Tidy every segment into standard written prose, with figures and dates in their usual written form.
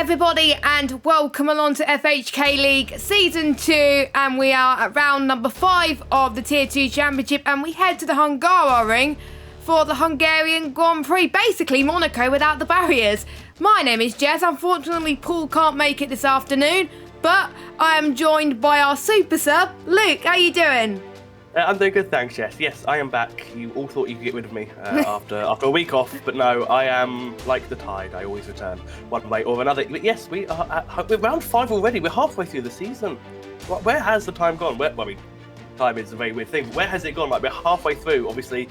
everybody, and welcome along to FHK League Season 2, and we are at round number 5 of the Tier 2 Championship, and we head to the Hungary for the Hungarian Grand Prix, basically Monaco without the barriers. My name is Jess. Unfortunately, Paul can't make it this afternoon, but I am joined by our super sub, Luke. How you doing? I'm doing good, thanks, Jess. Yes, I am back. You all thought you could get rid of me after a week off, but no, I am like the tide. I always return one way or another. But yes, we're round 5 already. We're halfway through the season. Where has the time gone? Time is a very weird thing. Where has it gone? Like, we're halfway through, obviously,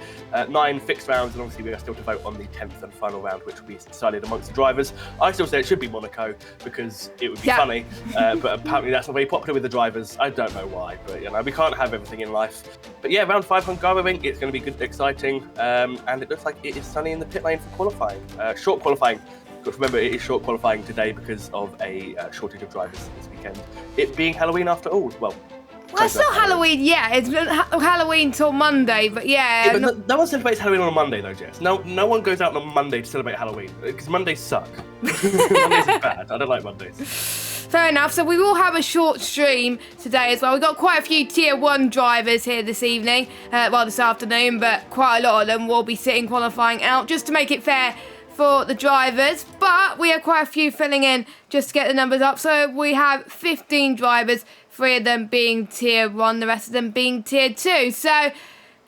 9 fixed rounds, and obviously we are still to vote on the 10th and final round, which will be decided amongst the drivers. I still say it should be Monaco because it would be funny, but apparently that's not very popular with the drivers. I don't know why, but you know, we can't have everything in life. But yeah, round 5 Hungary, it's going to be good, exciting, and it looks like it is sunny in the pit lane for qualifying. Short qualifying. Got to remember, it is short qualifying today because of a shortage of drivers this weekend. It being Halloween after all. Well, it's not Halloween yet. It's Halloween till Monday, but yeah. But no one celebrates Halloween on a Monday, though, Jess. No one goes out on a Monday to celebrate Halloween because Mondays suck. Mondays are bad. I don't like Mondays. Fair enough. So we will have a short stream today as well. We've got quite a few Tier 1 drivers here this evening, this afternoon, but quite a lot of them will be sitting qualifying out just to make it fair for the drivers. But we have quite a few filling in just to get the numbers up. So we have 15 drivers, 3 of them being Tier 1, the rest of them being Tier 2. So,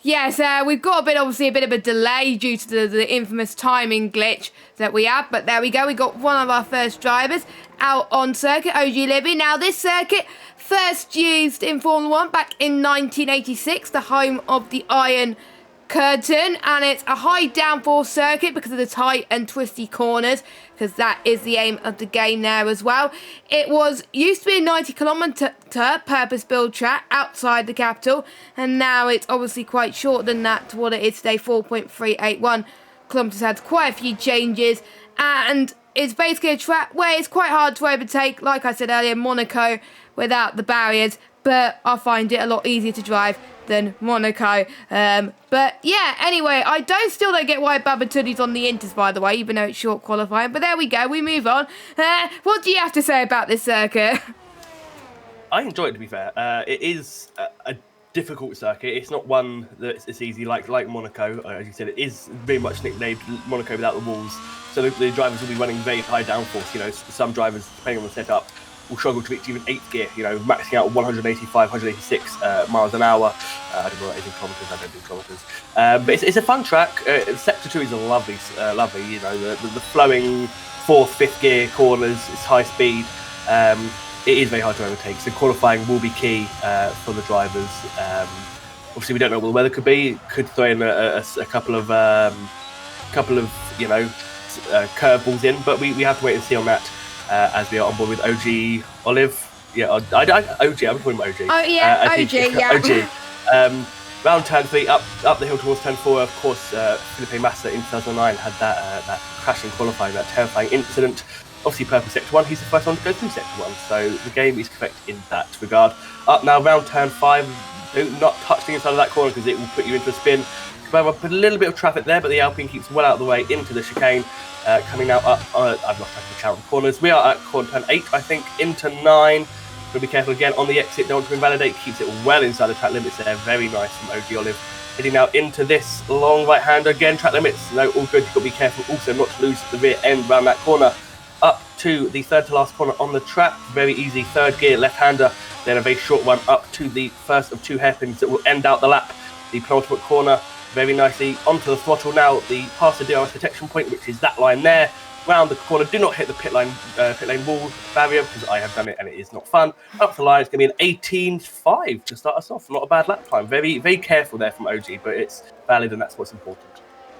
yes, we've got obviously a bit of a delay due to the infamous timing glitch that we have. But there we go. We got one of our first drivers out on circuit, OG Libby. Now, this circuit first used in Formula 1 back in 1986, the home of the Iron Curtain, and it's a high downforce circuit because of the tight and twisty corners, because that is the aim of the game there as well. It was used to be a 90-kilometre purpose-built track outside the capital, and now it's obviously quite shorter than that to what it is today. 4.381 kilometres. Had quite a few changes, and it's basically a track where it's quite hard to overtake, like I said earlier, Monaco without the barriers, but I find it a lot easier to drive than Monaco. But yeah, anyway, I still don't get why Babatuni's on the Inters, by the way, even though it's short qualifying. But there we go, we move on. What do you have to say about this circuit? I enjoy it, to be fair. It is a difficult circuit. It's not one that's easy like Monaco. As you said, it is very much nicknamed Monaco without the walls. So the drivers will be running very high downforce. You know, some drivers, depending on the setup, will struggle to reach even 8th gear, you know, maxing out 185, 186 miles an hour. I don't know what it is in kilometres, I don't do kilometres. But it's a fun track. Sector 2 is lovely, you know, the flowing 4th, 5th gear corners, it's high speed. It is very hard to overtake, so qualifying will be key for the drivers. Obviously, we don't know what the weather could be. Could throw in a couple of you know, curveballs in, but we have to wait and see on that. As we are on board with OG Olive. Yeah, OG, I'm calling him OG. Oh, yeah, OG, yeah. OG. Round turn 3, up the hill towards turn 4, of course, Felipe Massa in 2009 had that crash in qualifying, that terrifying incident. Obviously, purple Sector 1, he's the first one to go through Sector 1, so the game is correct in that regard. Up now, round turn 5, do not touch the inside of that corner because it will put you into a spin. Put a little bit of traffic there, but the Alpine keeps well out of the way into the chicane. Coming now up, I've lost track of the count of corners. We are at corner turn 8, I think, into 9. We'll be careful again on the exit, don't want to invalidate, keeps it well inside the track limits there. Very nice from OG Olive. Heading now into this long right-hander, again, track limits. No, all good, you've got to be careful also not to lose the rear end around that corner. Up to the third to last corner on the track, very easy, 3rd gear, left-hander, then a very short one up to the first of 2 hairpins that will end out the lap. The penultimate corner, very nicely onto the throttle now, past the DRS protection point, which is that line there. Round the corner, do not hit the pit lane wall barrier because I have done it and it is not fun. Up the line, it's going to be an 18.5 to start us off. Not a bad lap time. Very, very careful there from OG, but it's valid and that's what's important.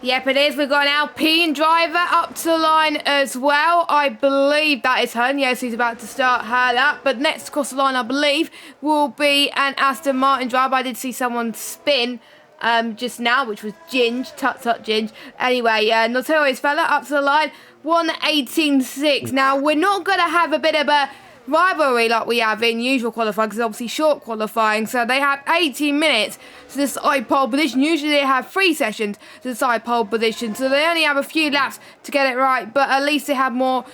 Yep, it is. We've got an Alpine driver up to the line as well. I believe that is her. Yes, he's about to start her lap. But next across the line, I believe, will be an Aston Martin driver. I did see someone spin just now, which was Ginge, tut Ginge. Anyway, Notorious fella up to the line, 1:18.6. Now, we're not going to have a bit of a rivalry like we have in usual qualifying, because obviously short qualifying, so they have 18 minutes to decide pole position. Usually they have 3 sessions to decide pole position, so they only have a few laps to get it right, but at least they have more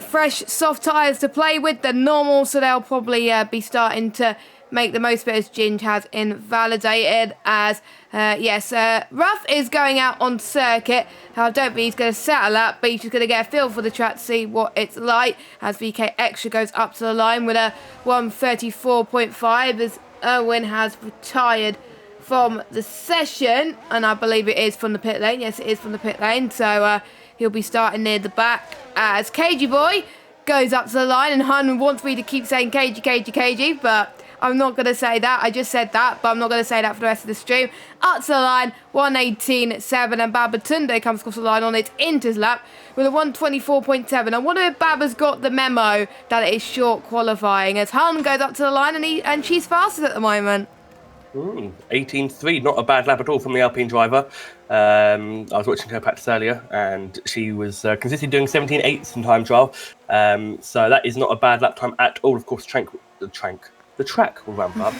fresh soft tyres to play with than normal, so they'll probably be starting to make the most of it, as Ginge has invalidated. As Ruff is going out on circuit. I don't think he's going to settle up, but he's just going to get a feel for the track to see what it's like, as VK Extra goes up to the line with a 1:34.5 as Owen has retired from the session, and I believe it is from the pit lane. Yes, it is from the pit lane, so he'll be starting near the back as KG Boy goes up to the line, and Hun wants me to keep saying KG, but I'm not going to say that. I just said that, but I'm not going to say that for the rest of the stream. Up to the line, 1:18.7, and Babatunde comes across the line on its Inter's lap with a 1:24.7. I wonder if Baba's got the memo that it is short qualifying, as Hun goes up to the line, and she's fastest at the moment. 18.3, not a bad lap at all from the Alpine driver. I was watching her practice earlier, and she was consistently doing 17.8s in time trial. So that is not a bad lap time at all. Of course, the track will ramp up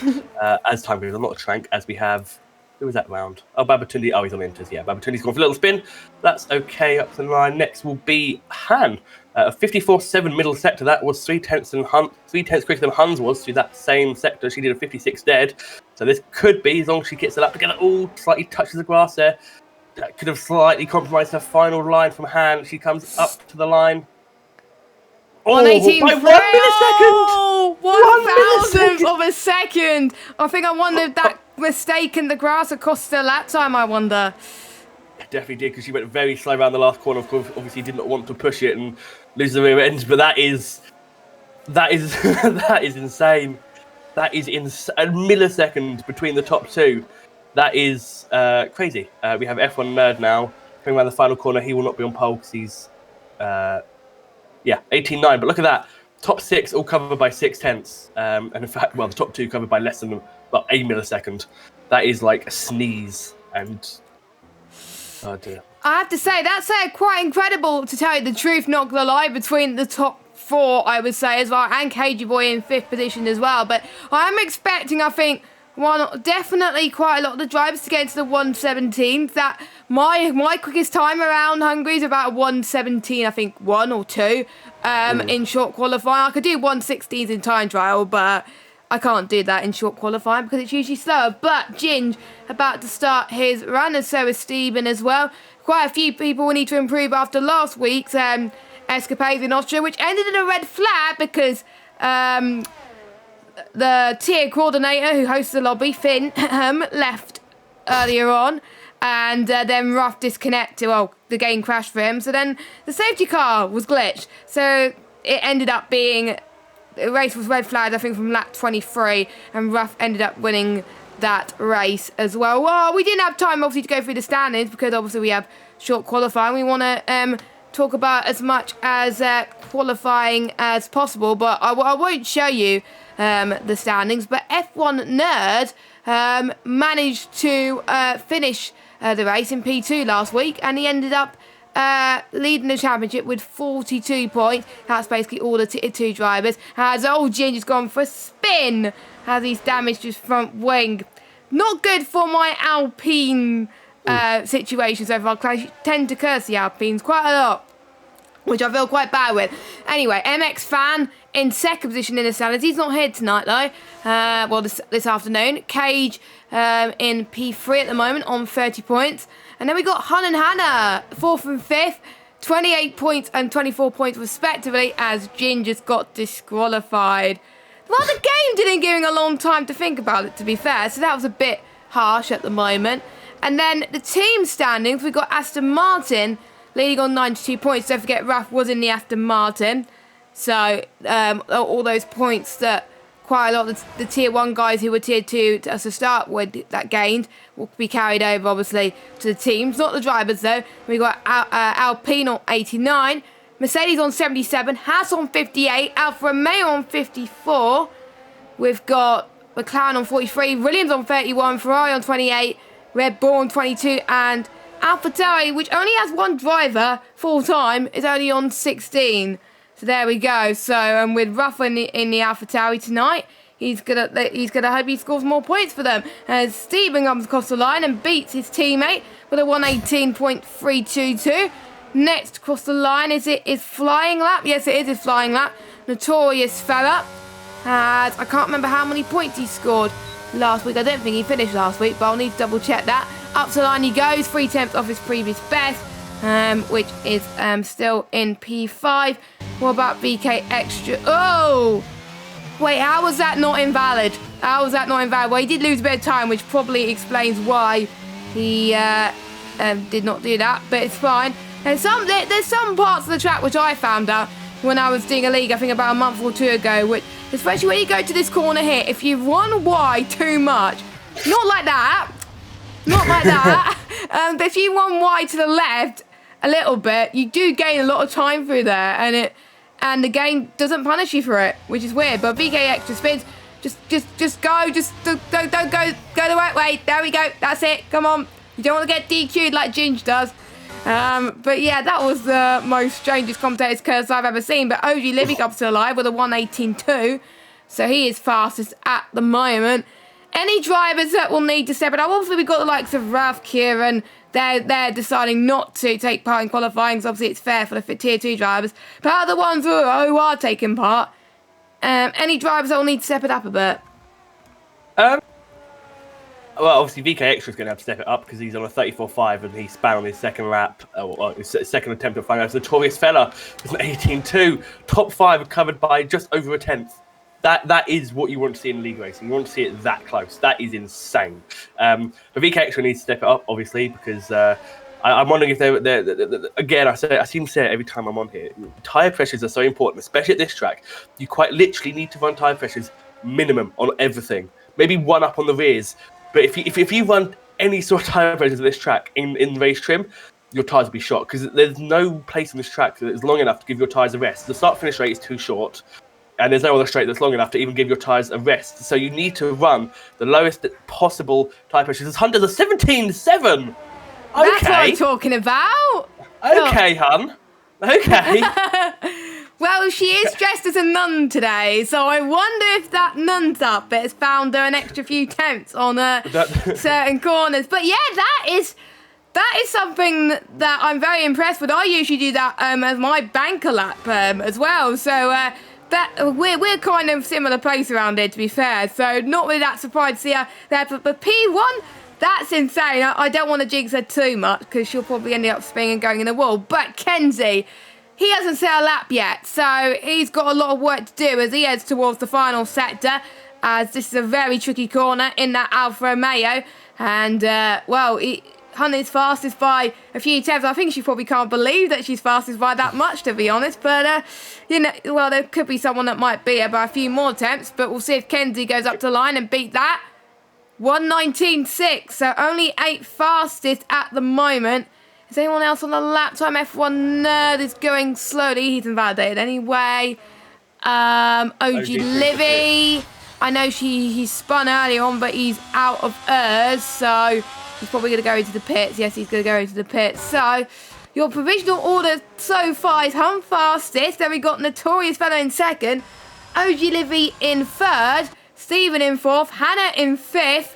as time goes on, not a trank, as we have... Who was that round? Oh, Babatunde. Oh, he's on Inters. Yeah, Babatunde's gone for a little spin. That's okay. Up to the line. Next will be Han. A 54.7 middle sector. That was 3/10 quicker than Hun's was through that same sector. She did a 56 dead. So this could be, as long as she gets the lap together, slightly touches the grass there. That could have slightly compromised her final line from Han. She comes up to the line. Oh, 1:18.3. By 1 millisecond! 1,000th of a second! I think I wonder if that mistake in the grass had cost her lap time, I wonder. Definitely did, because she went very slow around the last corner. Of course, obviously did not want to push it and lose the rear end, but that is that is insane. That is a millisecond between the top two. That is crazy. We have F1 Nerd now coming around the final corner. He will not be on pole because he's 18.9. But look at that. Top six all covered by 0.6. And in fact, the top two covered by less than a millisecond. That is like a sneeze. And oh dear. I have to say, that's quite incredible, to tell you the truth, not gonna lie, between the top four, I would say, as well, and KG Boy in 5th position as well. But I'm expecting, I think, definitely quite a lot of the drivers to get into the 1:17. That my quickest time around Hungary is about 1:17, I think 1 or 2 in short qualifying. I could do 1:16s in time trial, but I can't do that in short qualifying because it's usually slower. But Ginge about to start his run, and so is Steven as well. Quite a few people will need to improve after last week's escapade in Austria, which ended in a red flag because the tier coordinator who hosts the lobby, Finn, left earlier on, and then Ruff disconnected. Well, the game crashed for him, so then the safety car was glitched. So it ended up being... The race was red flagged, I think, from lap 23, and Ruff ended up winning that race as well. Well, we didn't have time, obviously, to go through the standings, because obviously we have short qualifying. We want to talk about as much as qualifying as possible, but I won't show you the standings. But F1 Nerd managed to finish the race in P2 last week, and he ended up leading the championship with 42 points. That's basically all the tier 2 drivers. As old Ginger's gone for a spin, as he's damaged his front wing. Not good for my Alpine situation so far, because I tend to curse the Alpines quite a lot, which I feel quite bad with. Anyway, MX Fan in 2nd position in the standings. He's not here tonight, though. This afternoon. Cage in P3 at the moment on 30 points. And then we got Hun and Hannah, 4th and 5th, 28 points and 24 points respectively, as Ginger's got disqualified. Well, the game didn't give him a long time to think about it, to be fair, so that was a bit harsh at the moment. And then the team standings, we got Aston Martin leading on 92 points. Don't forget, Raf was in the Aston Martin. So all those points that quite a lot of the tier 1 guys who were tier 2 to start with that gained will be carried over, obviously, to the teams. Not the drivers, though. We got Alpine on 89, Mercedes on 77, Haas on 58, Alfa Romeo on 54. We've got McLaren on 43, Williams on 31, Ferrari on 28, Red Bull on 22, and AlphaTauri, which only has one driver full-time, is only on 16. So there we go. So, and with Ruff in the AlphaTauri tonight, he's gonna hope he scores more points for them. As Steven comes across the line and beats his teammate with a 1:18.322. next across the line. Is Flying Lap? Yes, it is Flying Lap. Notorious fella. I can't remember how many points he scored last week. I don't think he finished last week, but I'll need to double check that. Up to the line he goes, 3 tenths off his previous best, which is still in P5. What about VK Extra? Oh! Wait, how was that not invalid? How was that not invalid? Well, he did lose a bit of time, which probably explains why he did not do that, but it's fine. There's some parts of the track which I found out when I was doing a league, I think about a month or two ago, which, especially when you go to this corner here, if you run wide too much, not like that, but if you run wide to the left a little bit, you do gain a lot of time through there, and the game doesn't punish you for it, which is weird. But VK Extra spins, just go, don't go the right way. There we go, that's it. Come on, you don't want to get DQ'd like Ginge does. But yeah, that was the most strangest commentator's curse I've ever seen. But OG Livy up to the line with a 118.2, so he is fastest at the moment. Any drivers that will need to step it up? Obviously, we've got the likes of Ralph Kieran. They're deciding not to take part in qualifying, because obviously it's fair for the tier 2 drivers. But other ones who are taking part, any drivers that will need to step it up a bit? Well, obviously VK Extra is going to have to step it up because he's on a 34.5 and he span on his second lap, or his second attempt at flying. It's a notorious fella with an 18.2. Top 5 are covered by just over a tenth. That is what you want to see in league racing. You want to see it that close. That is insane. But VK Extra needs to step it up, obviously, because I'm wondering if they're again, I seem to say it every time I'm on here. Tyre pressures are so important, especially at this track. You quite literally need to run tyre pressures minimum on everything. Maybe one up on the rears. But if you run any sort of tyre pressures at this track in race trim, your tyres will be shot, because there's no place on this track that is long enough to give your tyres a rest. The start-finish rate is too short, and there's no other straight that's long enough to even give your tyres a rest. So you need to run the lowest possible tyre pressures. This Honda's a 17.7! Okay. That's what I'm talking about! Okay, hun. Okay. Well, she is dressed as a nun today, so I wonder if that nun's up but has found her an extra few tenths on certain corners. But yeah, that is something that I'm very impressed with. I usually do that as my banker lap as well. So that we're kind of similar place around here, to be fair. So not really that surprised to see her there. But P1, that's insane. I don't want to jinx her too much because she'll probably end up spinning and going in the wall. But Kenzie, he hasn't set a lap yet, so he's got a lot of work to do as he heads towards the final sector, as this is a very tricky corner in that Alfa Romeo. And, well, Honey's fastest by a few tenths. I think she probably can't believe that she's fastest by that much, to be honest. But, you know, well, there could be someone that might beat her by a few more tenths. But we'll see if Kenzie goes up to the line and beat that. 119.6, so only 8th fastest at the moment. Is anyone else on the lap time? F1 Nerd is going slowly. He's invalidated anyway. OG Livy. I know he spun earlier on, but he's out of hers, so he's probably going to go into the pits. Yes, he's going to go into the pits. So your provisional order so far is Hun fastest. Then we got Notorious Fellow in second. OG Livy in third. Stephen in fourth. Hannah in fifth.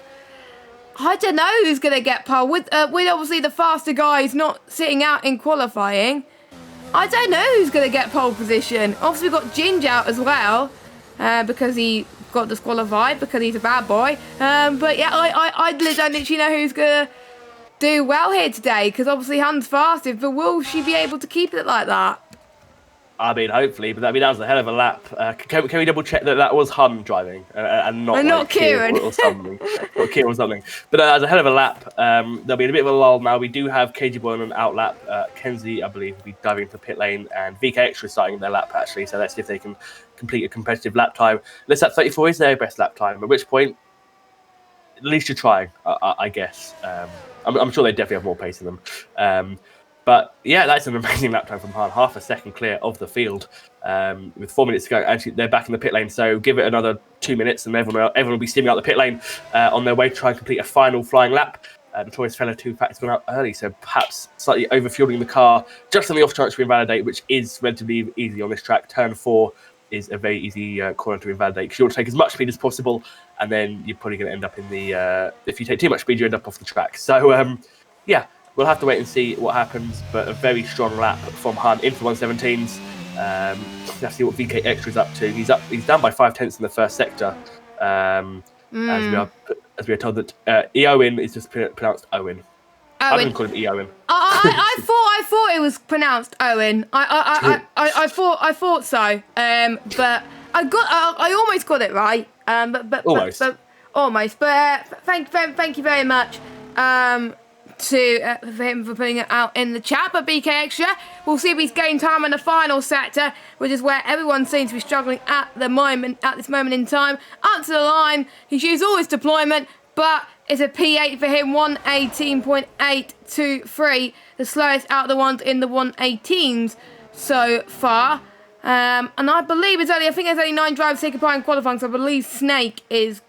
I don't know who's going to get pole. With obviously the faster guys not sitting out in qualifying, I don't know who's going to get pole position. Obviously, we've got Ginge out as well because he got disqualified because he's a bad boy. But yeah, I don't literally know who's going to do well here today because obviously Hun's fastest, but will she be able to keep it like that? I mean, hopefully, but that was a hell of a lap. Can we double check that was Hun driving and not like Kieran or something, or Kieran or something? But that was a hell of a lap. There'll be a bit of a lull now. We do have KG Boy on an out lap. Kenzie, I believe, will be diving into the pit lane, and VK Extra is starting their lap actually. So let's see if they can complete a competitive lap time. Let's lap 34 is their best lap time. At which point, at least you're trying, I guess. I'm sure they definitely have more pace in them. But yeah, that's an amazing lap time from Han. Half a second clear of the field with 4 minutes to go. Actually, they're back in the pit lane, so give it another 2 minutes and everyone will be steaming out the pit lane on their way to try and complete a final flying lap. Notorious Fellow 2 has gone out early, so perhaps slightly overfueling the car just on the off chance to invalidate, which is relatively easy on this track. Turn 4 is a very easy corner to invalidate because you want to take as much speed as possible, and then you're probably going to end up in the... if you take too much speed, you end up off the track. So, yeah. we'll have to wait and see what happens. But a very strong lap from Hunt into the 117s. Let's see what VK Extra is up to. He's down by 5/10 in the first sector. As we are told that Eowyn is just pronounced Owen. I'm going to call him Eowyn. I thought it was pronounced Owen. I thought so. But I almost got it right. But almost. But thank you very much. For him for putting it out in the chat. But BK Extra, we'll see if he's gained time in the final sector, which is where everyone seems to be struggling at this moment in time. Up to the line, he's used all his deployment, but it's a P8 for him, 118.823, the slowest out of the ones in the 118s so far. And I believe there's only 9 drivers taking part in qualifying, so I believe Snake is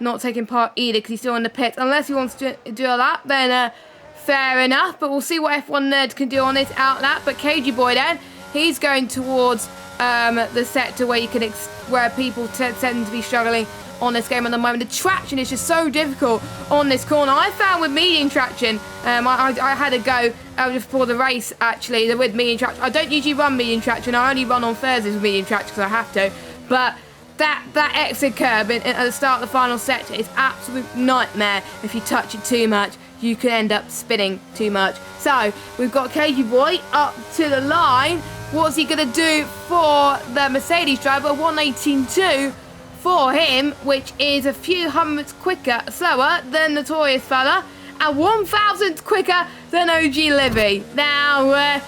not taking part either because he's still in the pits. Unless he wants to do a lap, then fair enough. But we'll see what F1 Nerd can do on this out lap. But KG Boy then, he's going towards the sector where people tend to be struggling on this game at the moment. The traction is just so difficult on this corner. I found with medium traction, I had a go just before the race actually with medium traction. I don't usually run medium traction. I only run on Thursdays with medium traction because I have to. But that exit curb at the start of the final sector is absolute nightmare. If you touch it too much, you can end up spinning too much. So we've got KG Boy up to the line. What's he going to do for the Mercedes driver? 118.2 for him, which is a few hundredths slower than Notorious Fella, and 1,000th quicker than OG Livy. Now, I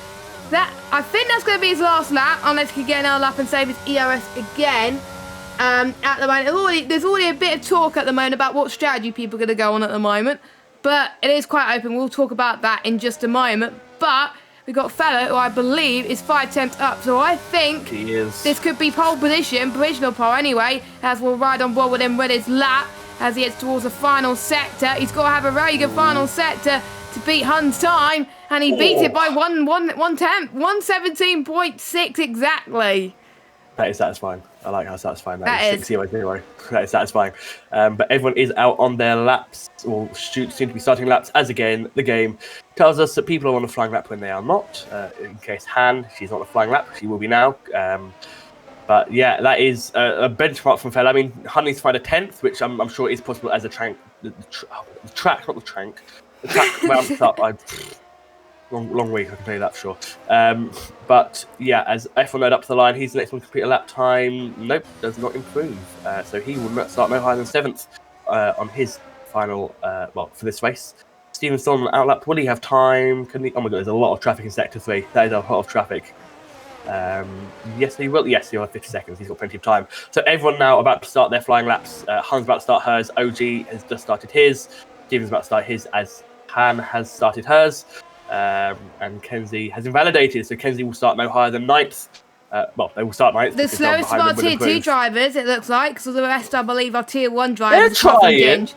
think that's going to be his last lap, unless he can get another lap and save his ERS again. At the moment, there's already a bit of talk at the moment about what strategy people are going to go on at the moment, but it is quite open. We'll talk about that in just a moment. But we've got Fella, who I believe is 5 tenths up, so I think this could be pole position, provisional pole anyway, as we'll ride on board with him with his lap as he heads towards the final sector. He's got to have a very good final sector to beat Hun's time, and he beats it by 117.6 exactly. That is satisfying. I like how satisfying that is. 6-0. That is satisfying. But everyone is out on their laps, or soon to be starting laps, as again, the game tells us that people are on a flying lap when they are not. In case Han, she's not on a flying lap, she will be now. But yeah, that is a benchmark from Fella. I mean, Han needs to find a 10th, which I'm sure is possible as the track ramps up. Long week, I can tell you that for sure. But yeah, as F1 led up to the line, he's the next one to complete a lap time. Nope, does not improve. So he will not start no higher than 7th on his final, for this race. Steven still on the outlap. Will he have time? Can he? Oh my god, there's a lot of traffic in Sector 3. That is a lot of traffic. Yes, he will. Yes, he'll have 50 seconds. He's got plenty of time. So everyone now about to start their flying laps. Han's about to start hers. OG has just started his. Steven's about to start his as Han has started hers. And Kenzie has invalidated, so Kenzie will start no higher than 9th. They will start 9th. The slowest of our Tier 2 drivers, it looks like, because the rest, I believe, are Tier 1 drivers. They're trying.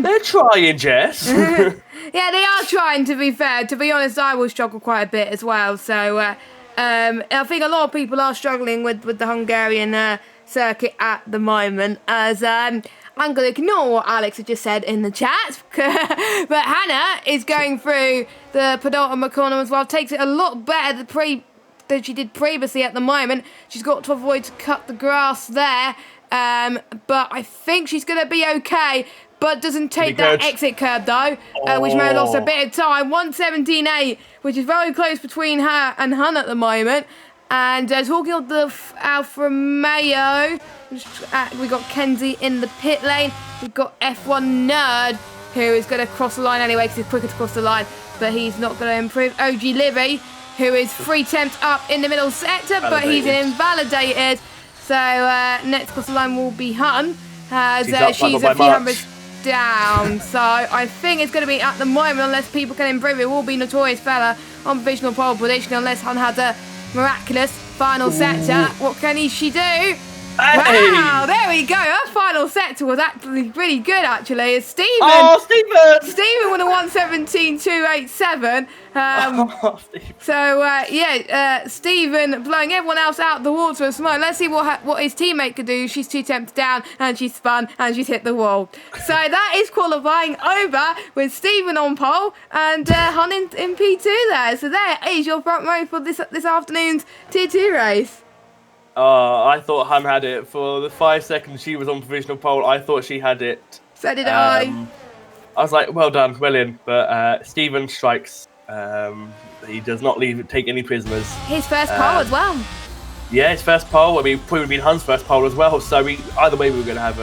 They're trying, Jess. Yeah, they are trying, to be fair. To be honest, I will struggle quite a bit as well. So I think a lot of people are struggling with the Hungarian circuit at the moment, as I'm going to ignore what Alex had just said in the chat. But Hannah is going through the penultimate corner as well. Takes it a lot better than she did previously at the moment. She's got to avoid to cut the grass there. But I think she's going to be okay. But doesn't take that exit curb though, which may have lost a bit of time. 117.8, which is very close between her and Hun at the moment. And talking of the Alfa Romeo, we got Kenzie in the pit lane. We've got F1 Nerd, who is going to cross the line anyway because he's quicker to cross the line, but he's not going to improve. OG Livy, who is 3 tenths up in the middle sector, but he's invalidated. So next cross the line will be Hun, as she's a few hundreds down. So I think it's going to be at the moment, unless people can improve, it will be Notorious Fella on provisional pole position, unless Hun has a miraculous final sector. What can she do? Wow, there we go. Our final sector was actually really good, actually. It's Stephen. Oh, Stephen! Stephen with a 117.287. Stephen blowing everyone else out the water with smoke. Let's see what his teammate could do. She's 2 attempts down, and she's spun, and she's hit the wall. So that is qualifying over with Stephen on pole and Hun in P2 there. So there is your front row for this afternoon's Tier 2 race. I thought Hun had it for the 5 seconds she was on provisional pole. I thought she had it. So did I. I was like, well done, well in. But Stephen strikes. He does not take any prisoners. His first pole as well. Yeah, his first pole. I mean, probably would have been Hun's first pole as well. So either way, we were going to have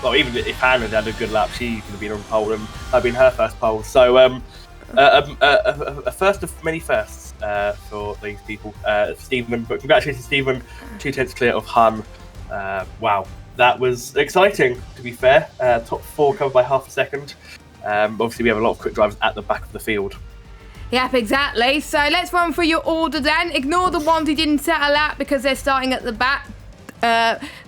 well, even if Han had a good lap, she could have been on pole and had been her first pole. So a first of many firsts for these people. Stephen, but congratulations, Stephen. 2 tenths clear of Hun. Wow, that was exciting, to be fair. Top 4 covered by half a second. Obviously, we have a lot of quick drivers at the back of the field. Yep, exactly. So let's run through your order then. Ignore the ones who didn't set a lap because they're starting at the back.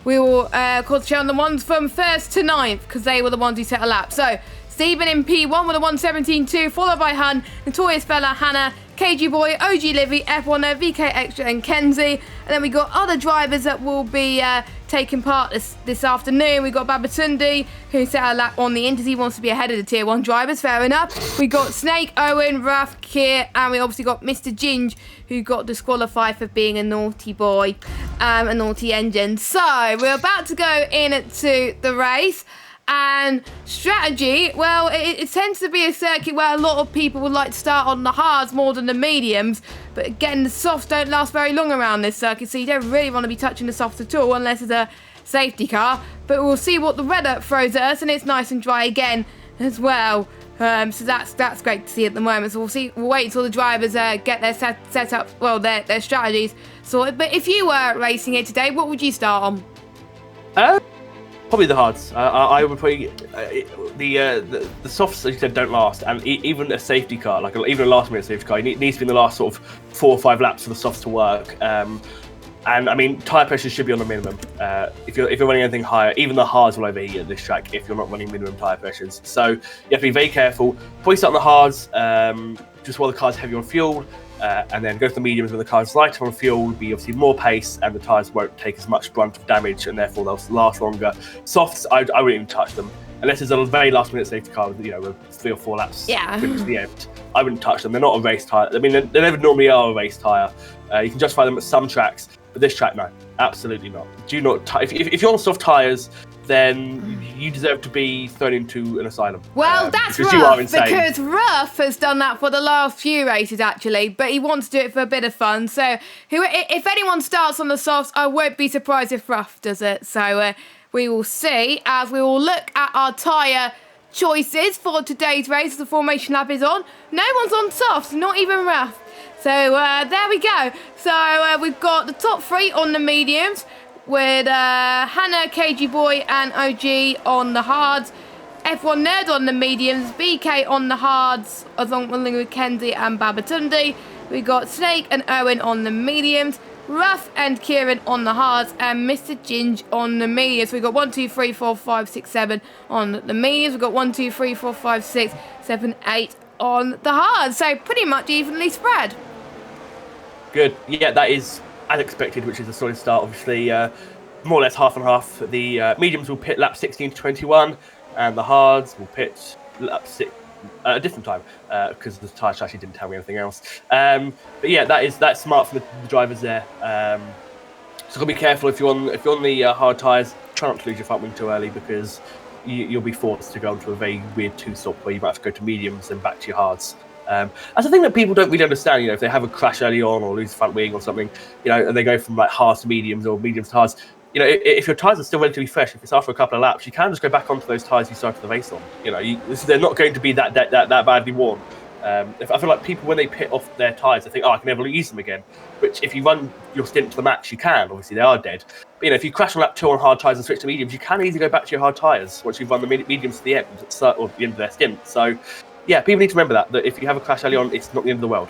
We will concentrate on the ones from 1st to 9th because they were the ones who set a lap. So Stephen in P1 with a 117.2, followed by Hun, Notorious Fella, Hannah, KG Boy, OG Livy, F1er, VK Extra and Kenzie. And then we got other drivers that will be taking part this afternoon. We got Babatunde, who set a lap on the Inters. He wants to be ahead of the Tier 1 drivers, fair enough. We got Snake, Owen, Raf, Kier, and we obviously got Mr. Ginge, who got disqualified for being a naughty boy, a naughty engine. So we're about to go into the race. And strategy, well, it tends to be a circuit where a lot of people would like to start on the hards more than the mediums. But again, the softs don't last very long around this circuit, so you don't really want to be touching the softs at all unless it's a safety car. But we'll see what the weather throws at us, and it's nice and dry again as well. So that's great to see at the moment. So we'll wait until the drivers get their set up, well, their strategies sorted. But if you were racing it today, what would you start on? Probably the hards. I would probably the softs, as you said, don't last, and even a safety car, like even a last-minute safety car, it needs to be in the last sort of 4 or 5 laps for the softs to work. And I mean, tyre pressure should be on the minimum. If you're running anything higher, even the hards will overheat at this track if you're not running minimum tyre pressures. So you have to be very careful. Probably start on the hards, just while the car's heavy on fuel. And then go to the mediums when the car's lighter on fuel, will be obviously more pace, and the tyres won't take as much brunt of damage, and therefore they'll last longer. Softs, I wouldn't even touch them unless it's a very last-minute safety car with, with 3 or 4 laps to the end. I wouldn't touch them. They're not a race tyre. I mean, they never normally are a race tyre. You can justify them at some tracks, but this track, no, absolutely not. Do not. If you're on soft tyres, then you deserve to be thrown into an asylum. Well, that's rough, because Ruff has done that for the last few races, actually, but he wants to do it for a bit of fun. So if anyone starts on the softs, I won't be surprised if Ruff does it. So we will see as we will look at our tyre choices for today's race. The formation lap is on. No one's on softs, not even Ruff. So there we go. So we've got the top 3 on the mediums, with Hannah, KG Boy and OG on the hards, F1 Nerd on the mediums, BK on the hards, along with Kenzie and Babatunde. We got Snake and Owen on the mediums, Ruff and Kieran on the hards, and Mr. Ginge on the mediums. So we got 1, 2, 3, 4, 5, 6, 7 on the mediums. We've got 1, 2, 3, 4, 5, 6, 7, 8 on the hards. So pretty much evenly spread. Good. Yeah, that is as expected, which is a solid start. Obviously, more or less half and half. The mediums will pit lap 16 to 21, and the hards will pit lap 6 at a different time because the tyre strategy didn't tell me anything else. But yeah, that's smart for the drivers there. So gotta be careful if you're on the hard tyres. Try not to lose your front wing too early, because you'll be forced to go into a very weird 2-stop where you might have to go to mediums and back to your hards. That's the thing that people don't really understand. If they have a crash early on or lose the front wing or something, and they go from like hards to mediums or mediums to hards. If your tyres are still relatively fresh, if it's after a couple of laps, you can just go back onto those tyres you started the race on. They're not going to be that badly worn. I feel like people, when they pit off their tyres, they think, I can never use them again. Which, if you run your stint to the max, you can. Obviously, they are dead. But if you crash on lap 2 on hard tyres and switch to mediums, you can easily go back to your hard tyres once you've run the mediums to the end, or the end of their stint. So yeah, people need to remember that if you have a crash early on, it's not the end of the world.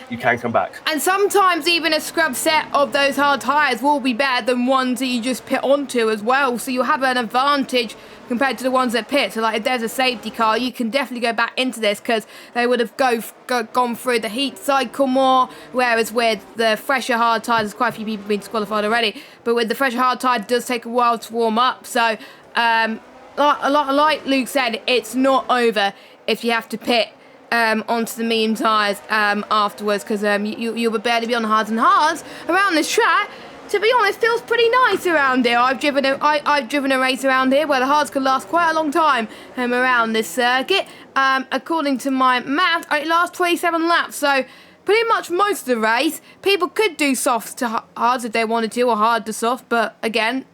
You can come back. And sometimes even a scrub set of those hard tyres will be better than ones that you just pit onto as well. So you'll have an advantage compared to the ones that pit. So like if there's a safety car, you can definitely go back into this because they would have gone through the heat cycle more. Whereas with the fresher hard tyres, there's quite a few people been disqualified already. But with the fresher hard tyre, it does take a while to warm up. So like Luke said, it's not over if you have to pit onto the medium tyres afterwards, because you'll barely be on hards and hards around this track. To be honest, feels pretty nice around here. I've driven a race around here where the hards could last quite a long time around this circuit. According to my math, it lasts 27 laps, so pretty much most of the race. People could do softs to hards if they wanted to, or hard to soft, but again,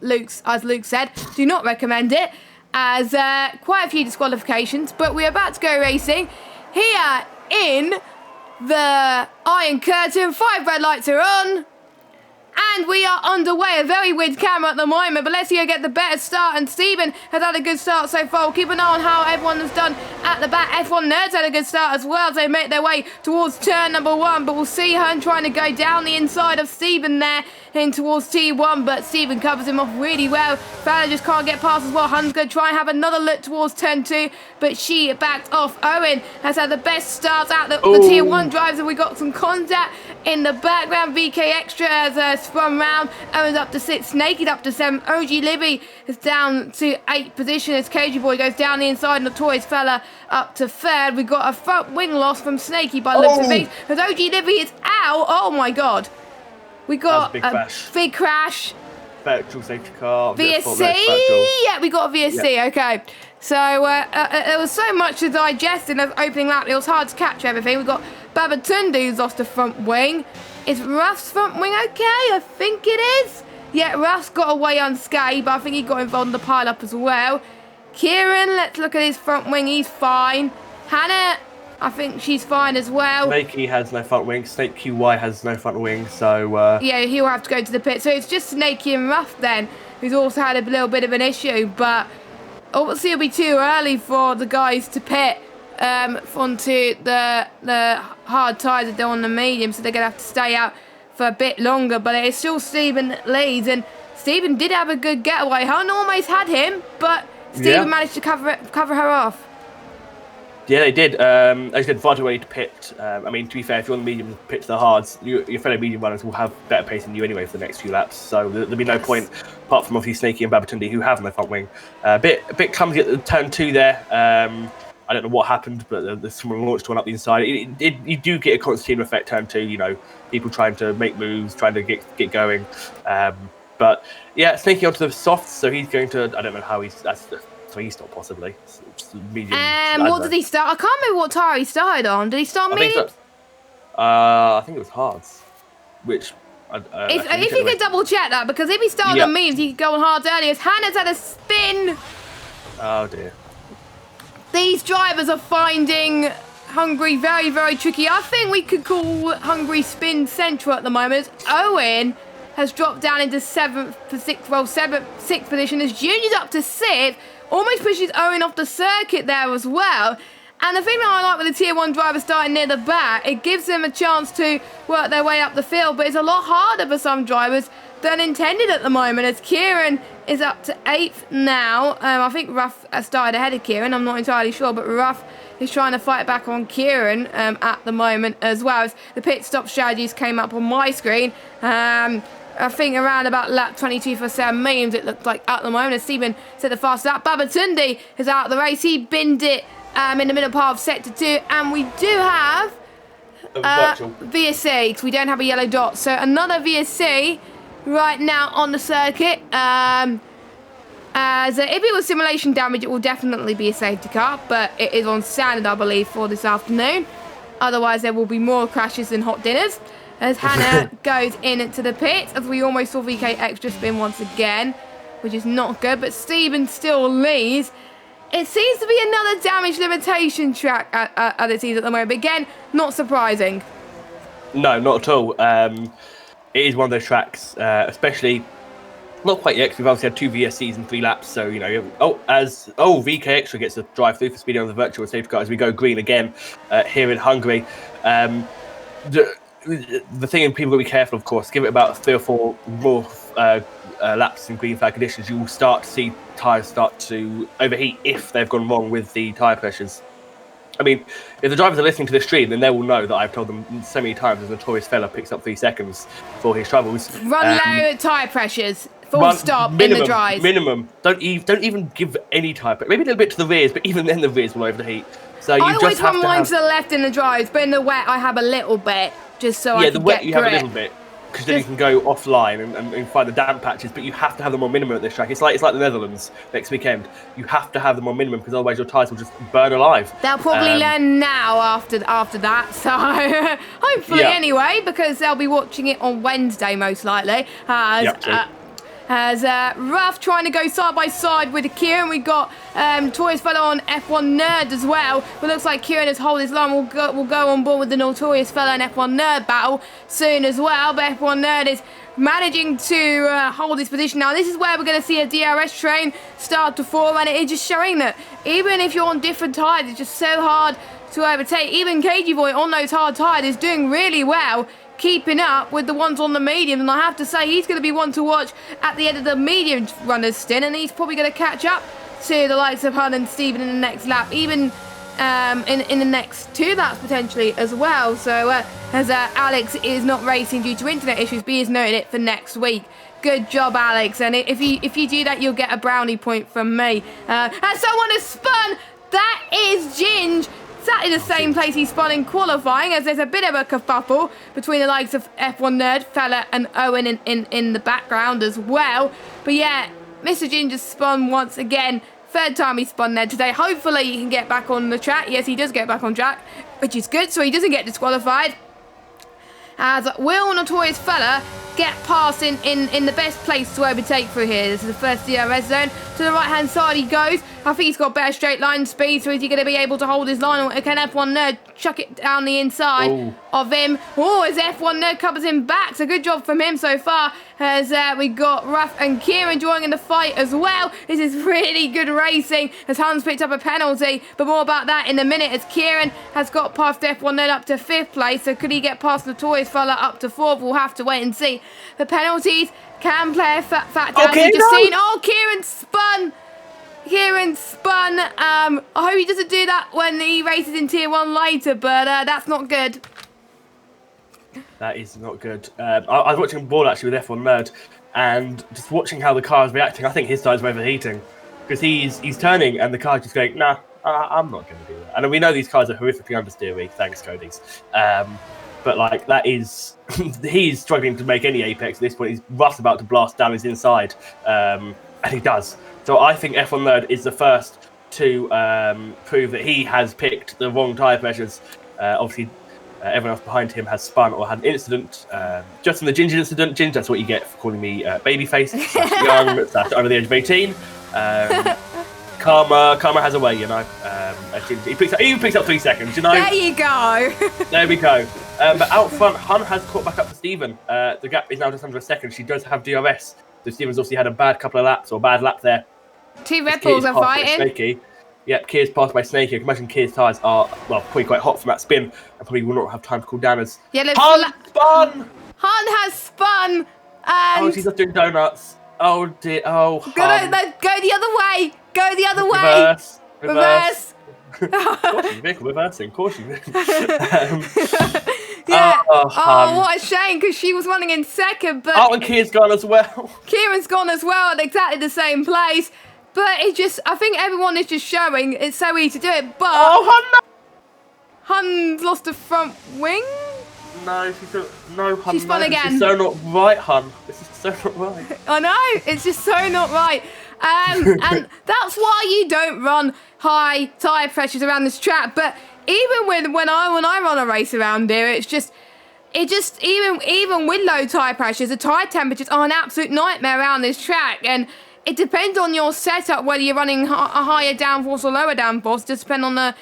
as Luke said, do not recommend it, as quite a few disqualifications. But we're about to go racing here in the Iron Curtain. 5 red lights are on. And we are underway. A very weird camera at the moment, but let's see who get the better start. And Stephen has had a good start so far. We'll keep an eye on how everyone has done at the back. F1 Nerds had a good start as well as they make their way towards turn number 1. But we'll see her trying to go down the inside of Stephen there in towards T1. But Stephen covers him off really well. Fowler just can't get past as well. Hun's going to try and have another look towards turn 2, but she backed off. Owen has had the best starts out the Tier 1 drives, and we got some contact in the background. VK Extra has spun round. Owen's up to 6. Snaky's up to 7. OG Libby is down to 8th position as KG Boy goes down the inside. Notorious Fella up to 3rd. We got a front wing loss from Snaky by the looks of things, because OG Libby is out. Oh my god. We got a big crash. Virtual safety car. VSC. Yeah, we got a VSC. Yeah. Okay. So there was so much to digest in the opening lap. It was hard to catch everything. We got Babatunde who's lost the front wing. Is Ruff's front wing okay? I think it is. Yeah, Ruff's got away unscathed, but I think he got involved in the pile-up as well. Kieran, let's look at his front wing. He's fine. Hannah, I think she's fine as well. Snakey has no front wing. Snake QY has no front wing, so... yeah, he'll have to go to the pit. So it's just Snakey and Ruff then, who's also had a little bit of an issue. But obviously it'll be too early for the guys to pit onto the hard tyres that they're on the medium, so they're going to have to stay out for a bit longer. But it's still Stephen that leads, and Stephen did have a good getaway. Hun almost had him, but Stephen managed to cover her off. Yeah, they did. They did right away to pit. I mean, to be fair, if you're on the medium, pit to the hards, your fellow medium runners will have better pace than you anyway for the next few laps. So there'll be no point, apart from obviously Snakey and Babatunde, who have no front wing. A bit clumsy at the turn 2 there. I don't know what happened, but someone launched one up the inside. You do get a constant team effect turn 2. You know, people trying to make moves, trying to get going. But yeah, Snakey onto the softs, so he's going to. I don't know how he's. So he stopped possibly. Medium. What did he start? I can't remember what tyre he started on. Did he start medium? I think it was hards, which. If you could double check that, because if he started on mediums, he could go on hards earlier. Hannah's had a spin. Oh dear. These drivers are finding Hungary very, very tricky. I think we could call Hungary spin central at the moment. Owen has dropped down into 6th position as Junior's up to 6th. Almost pushes Owen off the circuit there as well. And the thing that I like with the Tier 1 driver starting near the back, it gives them a chance to work their way up the field, but it's a lot harder for some drivers than intended at the moment, as Kieran is up to 8th now. I think Ruff started ahead of Kieran, I'm not entirely sure, but Ruff is trying to fight back on Kieran at the moment as well, as the pit stop strategies came up on my screen. I think around about lap 22 for 7 mediums, it looked like at the moment, as Stephen said the fastest lap. Babatunde is out of the race. He binned it in the middle part of sector 2, and we do have VSC, because we don't have a yellow dot. So another VSC right now on the circuit. As if it was simulation damage, it will definitely be a safety car, but it is on standard, I believe, for this afternoon. Otherwise, there will be more crashes than hot dinners. As Hannah goes into the pit, as we almost saw VK Extra spin once again, which is not good, but Stephen still leads. It seems to be another damage limitation track at it seems at the moment, but again, not surprising. No, not at all. It is one of those tracks, especially Not quite yet, because we've obviously had 2 VSCs in 3 laps, so, you know, VK Extra gets a drive through for speeding on the virtual safety car as we go green again here in Hungary. The thing people got to be careful, of course, give it about 3 or 4 more laps in green flag conditions, you will start to see tyres start to overheat if they've gone wrong with the tyre pressures. I mean, if the drivers are listening to this stream, then they will know that I've told them so many times as a notorious fella picks up 3 seconds for his troubles. Run low tyre pressures. Full stop minimum, in the dries. Minimum. Don't even give any tyre pressure. Maybe a little bit to the rears, but even then the rears will overheat. So I always run mine to the left in the dries, but in the wet I have a little bit, just so I can get grip. Yeah, the wet you have a little bit, because then you can go offline and find the damp patches, but you have to have them on minimum at this track. It's like the Netherlands next weekend. You have to have them on minimum, because otherwise your tyres will just burn alive. They'll probably learn now after that, so hopefully anyway, because they'll be watching it on Wednesday most likely. As Ruff trying to go side by side with Kieran. We got Notorious Fella on F1 Nerd as well. But looks like Kieran has hold his line. We'll go on board with the Notorious Fella and F1 Nerd battle soon as well. But F1 Nerd is managing to hold his position. Now this is where we're going to see a DRS train start to form, and it is just showing that even if you're on different tyres, it's just so hard to overtake. Even KG Boy on those hard tyres is doing really well, keeping up with the ones on the medium, and I have to say he's going to be one to watch at the end of the medium runners stint, and he's probably going to catch up to the likes of Hun and Steven in the next lap, even in the next 2 laps potentially as well. So as Alex is not racing due to internet issues, but he is noting it for next week. Good job, Alex, and if you do that, you'll get a brownie point from me. And someone has spun. That is Ginge. Exactly the same place he spun in qualifying, as there's a bit of a kerfuffle between the likes of F1 Nerd, Fella and Owen in the background as well. But yeah, Mr. Ginger spun once again. 3rd time he spun there today. Hopefully he can get back on the track. Yes, he does get back on track, which is good, so he doesn't get disqualified. As will Notorious Fella get past in the best place to overtake through here. This is the first DRS zone. To the right hand side he goes. I think he's got better straight line speed, so is he going to be able to hold his line, or can F1 Nerd chuck it down the inside of him? Oh, as F1 Nerd covers him back, so good job from him so far. As we got Ruff and Kieran joining the fight as well. This is really good racing as Hans picked up a penalty, but more about that in a minute, as Kieran has got past F1 Nerd up to 5th place. So could he get past Notorious Fella up to 4th? We'll have to wait and see. The penalties can play a factor, as you've just seen. Oh, Kieran spun. I hope he doesn't do that when he races in Tier 1 later, but that's not good. That is not good. I was watching a ball actually with F1 Nerd, and just watching how the car is reacting, I think his tyres are overheating, because he's turning and the car's just going, nah, I'm not going to do that. And we know these cars are horrifically understeery, thanks Cody's. But like, that is, he's struggling to make any apex at this point. He's Russ about to blast down his inside, and he does. So I think F1 Nerd is the first to prove that he has picked the wrong tyre pressures. Obviously, everyone else behind him has spun or had an incident. Just in the Ginger incident, Ginger, that's what you get for calling me babyface, /young, /over the age of 18. Karma has a way, you know. He picks up 3 seconds, you know. There you go. There we go. But out front, Hun has caught back up to Steven. The gap is now just under a second. She does have DRS. So Steven's obviously had a bad couple of laps, or bad lap there. 2 Red Bulls are fighting. Yep, Kier's passed by Snakey. I can imagine Kier's tyres are, well, probably quite hot from that spin, and probably will not have time to cool down as Hun spun! Hun has spun! Oh, she's just doing donuts. Oh, dear. Oh, Hun. Go the other way! Go the other way! Reverse! Caution vehicle reversing. Caution. Yeah. Oh, what a shame, because she was running in 2nd, but... Oh, and Kier's gone as well. Kieran's gone as well at exactly the same place. But it just, I think everyone is just showing it's so easy to do it, but... Oh, Hun! Hun's lost a front wing? No, Hun. She spun again. This is so not right, Hun. This is so not right. I know, it's just so not right. And that's why you don't run high tyre pressures around this track. But even when I run a race around here, it just even with low tyre pressures, the tyre temperatures are an absolute nightmare around this track. And it depends on your setup whether you're running a higher downforce or lower downforce. It just depends on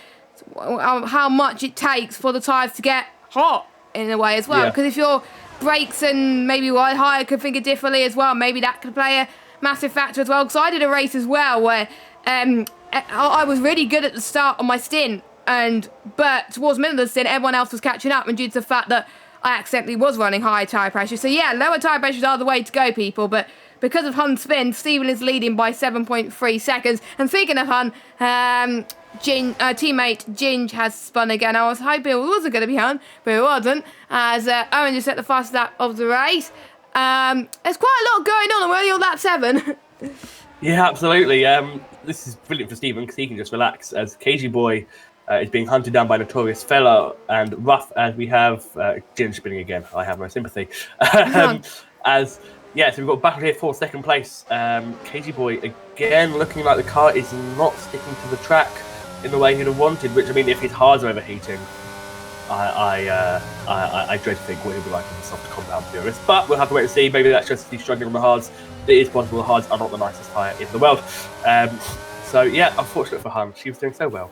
how much it takes for the tyres to get hot in a way as well. Because if you're brakes and maybe why Hire could think it differently as well. Maybe that could play a massive factor as well. Because I did a race as well where I was really good at the start on my stint, but towards the middle of the stint, everyone else was catching up, and due to the fact that I accidentally was running higher tyre pressure. So yeah, lower tyre pressures are the way to go, people. But because of Hun's spin, Stephen is leading by 7.3 seconds. And speaking of Hun, teammate Ginge has spun again. I was hoping it wasn't going to be Hun, but it wasn't, as Owen just set the fastest lap of the race. There's quite a lot going on, and we're only on lap 7. Yeah, absolutely. This is brilliant for Stephen because he can just relax as KG Boy is being hunted down by Notorious Fella and Rough, as we have Ginge spinning again. I have no sympathy. So we've got battle here for second place. KG Boy again looking like the car is not sticking to the track in the way he'd have wanted. Which, I mean, if his hards are overheating, I dread to think what he'll be like in the soft compound purist. But we'll have to wait and see. Maybe that's just he's struggling on the hards. It is possible the hards are not the nicest tyre in the world. So yeah, unfortunate for Hun. She was doing so well.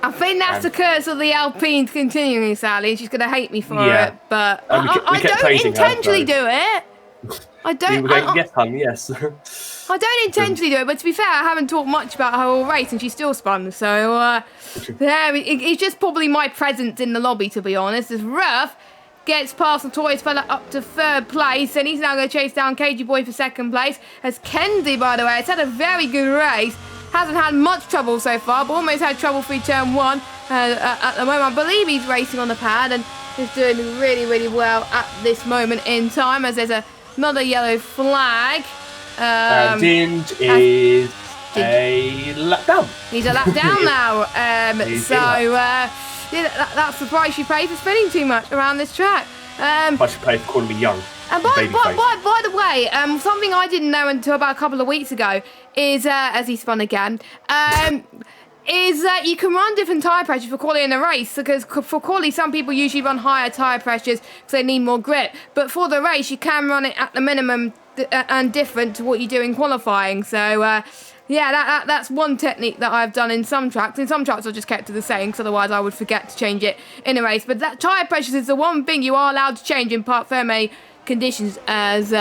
I think that's the curse of the Alpines continuing, Sally. She's going to hate me for it, but I don't intentionally do it. I don't. We were going, yes, Hun, yes. I don't intentionally do it, but to be fair, I haven't talked much about her all race, and she still spun. So it's just probably my presence in the lobby, to be honest. As Ruff gets past the Toys fella up to 3rd place, and he's now going to chase down KG Boy for 2nd place. As Kendi, by the way, has had a very good race. Hasn't had much trouble so far, but almost had trouble through turn 1 at the moment. I believe he's racing on the pad and is doing really, really well at this moment in time, as there's another yellow flag. Ginge is a lap down. He's a lap down now. That's the price you pay for spinning too much around this track. Price you pay for calling me young. And by the way, something I didn't know until about a couple of weeks ago is, as he spun again, is that you can run different tyre pressures for quali in a race. Because for quali, some people usually run higher tyre pressures because they need more grip. But for the race, you can run it at the minimum and different to what you do in qualifying. So, that's one technique that I've done in some tracks. In some tracks, I've just kept it the same, because otherwise I would forget to change it in a race. But that tyre pressures is the one thing you are allowed to change in part ferme conditions, as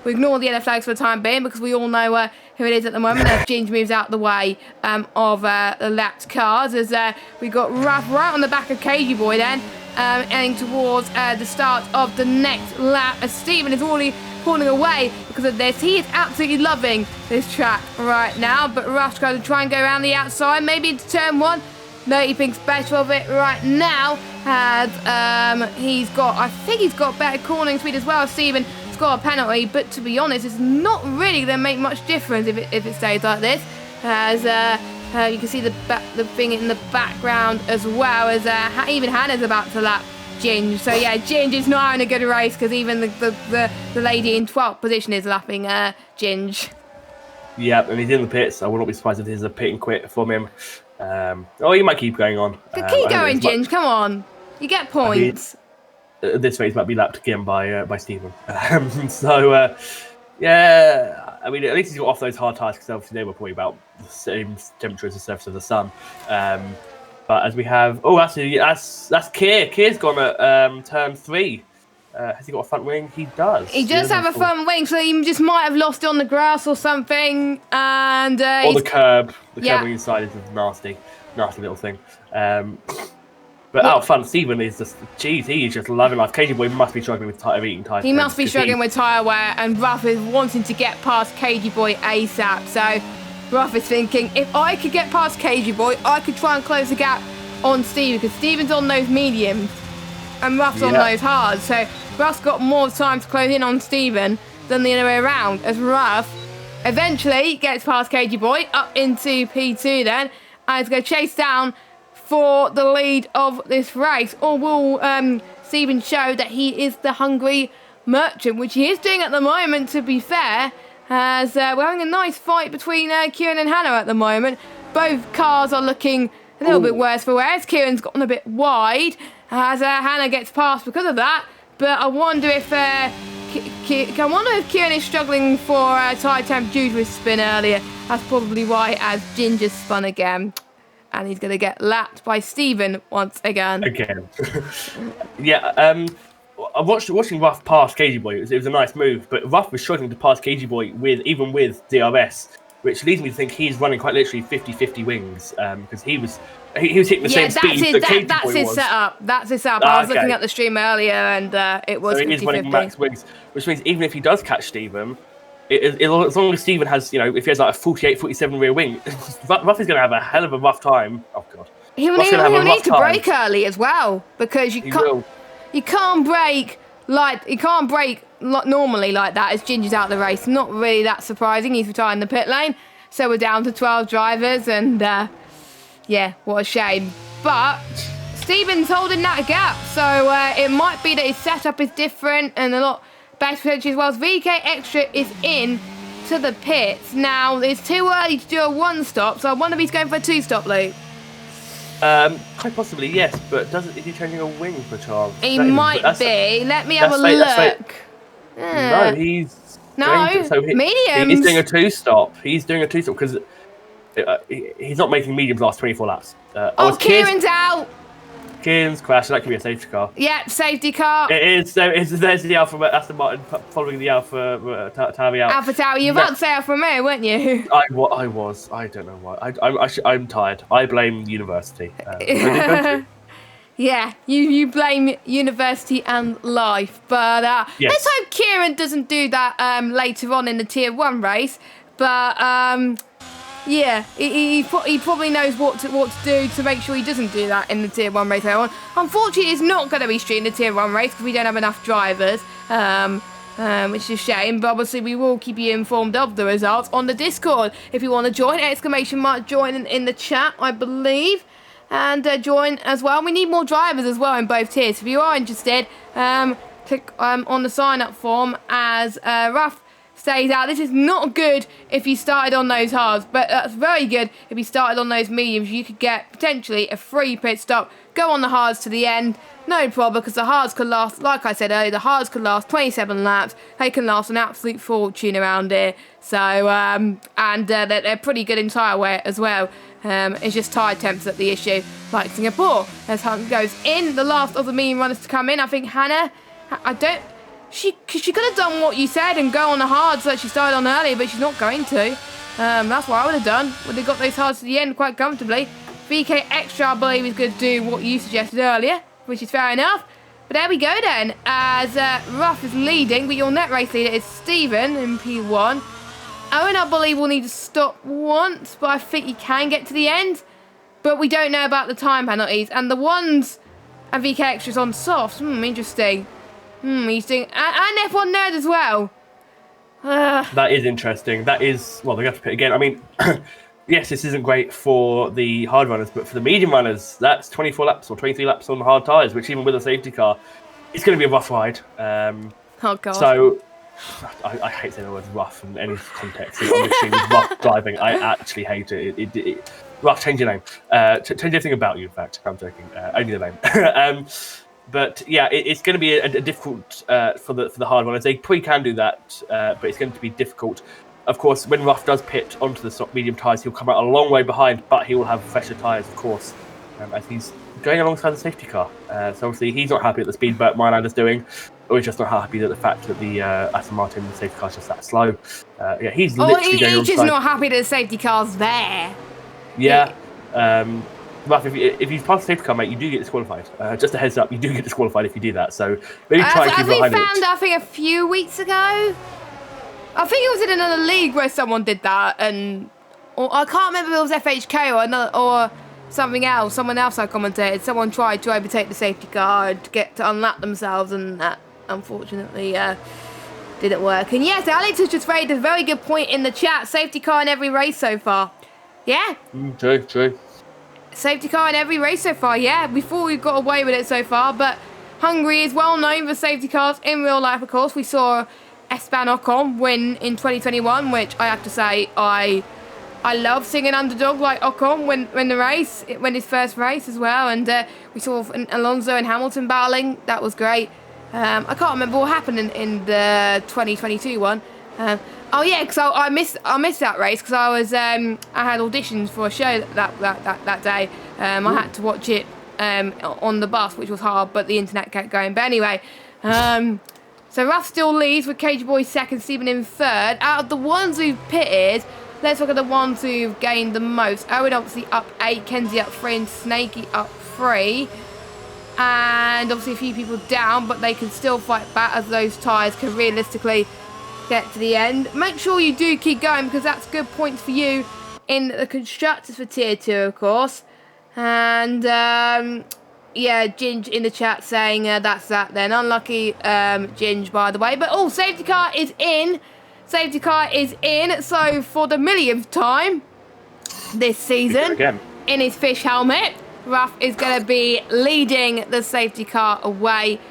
we ignore the yellow flags for the time being, because we all know who it is at the moment, as Ginge moves out the way of the lapped cars, as we got Ruff right on the back of KG Boy then, heading towards the start of the next lap, as Stephen is already pulling away because of this. He is absolutely loving this track right now, but Ruff's going to try and go around the outside, maybe into turn 1. No, he thinks better of it right now, as he's got better cornering speed as well. Stephen has got a penalty, but to be honest, it's not really going to make much difference if it stays like this, as you can see the thing in the background as well, as even Hannah's about to lap Ginge. So yeah, Ginge is not having a good race, because even the lady in 12th position is lapping Ginge. Yeah, and he's in the pits. I will not be surprised if there's a pit and quit from him. He might keep going on. Keep going, Ginge. Come on, you get points. This race might be lapped again by Stephen. I mean, at least he's got off those hard tyres, because obviously they were probably about the same temperature as the surface of the sun. But as we have, that's Keir. Keir's gone at turn 3. Has he got a front wing? He does. He does have a front wing, so he just might have lost it on the grass or something. And or the curb. The curb on the inside is a nasty little thing. But out front, Stephen is just, he is just loving life. KG Boy must be struggling with eating tyre. He must be struggling with tyre wear, and Ruff is wanting to get past KG Boy ASAP. So Ruff is thinking, if I could get past KG Boy, I could try and close the gap on Stephen, because Stephen's on those mediums and Ruff's on those hards. So Ruff's got more time to close in on Stephen than the other way around, as Ruff eventually gets past KG Boy up into P2 then, and is going to chase down for the lead of this race. Or will Stephen show that he is the Hungary merchant, which he is doing at the moment, to be fair, as we're having a nice fight between Kieran and Hannah at the moment. Both cars are looking a little bit worse for wear, as Kieran's gotten a bit wide, as Hannah gets past because of that. But I wonder if Kieran is struggling for tyre temp due to his spin earlier. That's probably why, as Ginger spun again. And he's going to get lapped by Stephen once again. Yeah, I watching Ruff pass KG Boy. It was a nice move, but Ruff was struggling to pass KG Boy even with DRS, which leads me to think he's running quite literally 50-50 wings because he was hitting the same speed that KG that's Boy his was. setup. That's his setup. I was looking at the stream earlier, and it was 50-50. So he is running max wings, which means even if he does catch Steven, as long as Steven has, if he has like a 48, 47 rear wing, Ruff is going to have a hell of a rough time. Oh god. He'll need to brake early as well because you can't brake normally like that as Ginger's out of the race. Not really that surprising. He's retiring the pit lane, so we're down to 12 drivers, and yeah, what a shame. But Steven's holding that gap, so it might be that his setup is different and a lot better potentially as well. As VK Extra is in to the pits now. It's too early to do a one stop, so I wonder if he's going for a two stop loop. Quite possibly, yes, but is he changing a wing for chance? He might be. Let me have a look. No, he's mediums. He's doing a two-stop. He's doing a two-stop because he's not making mediums last 24 laps. Kieran's out. Kieran's crashed. That could be a safety car. Yep, safety car. It is. There's the Alpha Aston Martin following the Alpha Tauri out. Alpha Tauri. You were about to say Alfa Romeo, weren't you? I was. I don't know why. I'm tired. I blame university. Yeah, you blame university and life, but yes. Let's hope Kieran doesn't do that later on in the Tier 1 race. But yeah, he probably knows what to do to make sure he doesn't do that in the Tier 1 race later on. Unfortunately, it's not going to be streamed the Tier 1 race because we don't have enough drivers, which is a shame. But obviously, we will keep you informed of the results on the Discord. If you want to join, join in the chat, I believe. And join as well. We need more drivers as well in both tiers. If you are interested, click on the sign-up form as Ruff stays out. This is not good if you started on those hards, but that's very good if you started on those mediums. You could get potentially a free pit stop. Go on the hards to the end. No problem, because the hards could last, like I said earlier, the hards could last 27 laps. They can last an absolute fortune around here. So, and they're pretty good in tyre wear as well. It's just tyre temps that's the issue, like Singapore. As Hunt goes in, the last of the medium runners to come in, I think Hannah, she could have done what you said and go on the hards that she started on earlier, but she's not going to. That's what I would have done. Would have got those hards to the end quite comfortably. VK Extra, I believe, is going to do what you suggested earlier, which is fair enough. But there we go then, as Ruff is leading, but your net race leader is Steven in P1. Owen, I believe, will need to stop once, but I think he can get to the end. But we don't know about the time penalties. And the ones and VK Extra's on softs. Interesting. He's doing... And F1 Nerd as well. That is interesting. That is... Well, they have to pit again. I mean, yes, this isn't great for the hard runners, but for the medium runners, that's 24 laps or 23 laps on the hard tyres, which even with a safety car, it's going to be a rough ride. Oh, God. So... I hate saying the word rough in any context. Obviously, with rough driving, I actually hate it. Rough, change your name. Change everything about you, in fact. I'm joking. Only the name. But yeah, it's going to be a difficult for the hard runners. They probably can do that, but it's going to be difficult. Of course, when Ruff does pit onto the soft medium tyres, he'll come out a long way behind, but he will have fresher tyres, of course, as he's going alongside the safety car. So obviously, he's not happy at the speed Bert Meyerlander's doing. Or he's just not happy at the fact that the Aston Martin safety car is just that slow. Yeah, he's literally going he's just not happy that the safety car's there. Yeah. Ruff, if you pass the safety car, mate, you do get disqualified. Just a heads up, you do get disqualified if you do that. So maybe try and keep behind it. I think a few weeks ago. I think it was in another league where someone did that, or I can't remember if it was FHK or something else. Someone else I commentated. Someone tried to overtake the safety car to get to unlap themselves, and that unfortunately didn't work. And yes, Alex has just raised a very good point in the chat. Safety car in every race so far. Yeah. True. Safety car in every race so far. Yeah, we thought we got away with it so far, but Hungary is well known for safety cars in real life. Of course, we saw Esteban Ocon win in 2021, which I have to say I love seeing an underdog like Ocon win his first race as well. And we saw Alonso and Hamilton battling. That was great. I can't remember what happened in the 2022 one. Oh yeah, because I missed that race because I had auditions for a show that day. I had to watch it on the bus, which was hard, but the internet kept going. But anyway, So Ruff still leads with Cagey Boy second, Stephen in third. Out of the ones who've pitted, let's look at the ones who've gained the most. Owen obviously up 8, Kenzie up 3, and Snakey up 3. And obviously a few people down, but they can still fight back as those tyres can realistically get to the end. Make sure you do keep going because that's good points for you in the constructors for tier 2, of course. And yeah, Ginge in the chat saying that's that then. Unlucky Ginge, by the way. But oh, safety car is in. Safety car is in. So for the millionth time this season, in his fish helmet, Ruff is going to be leading the safety car away,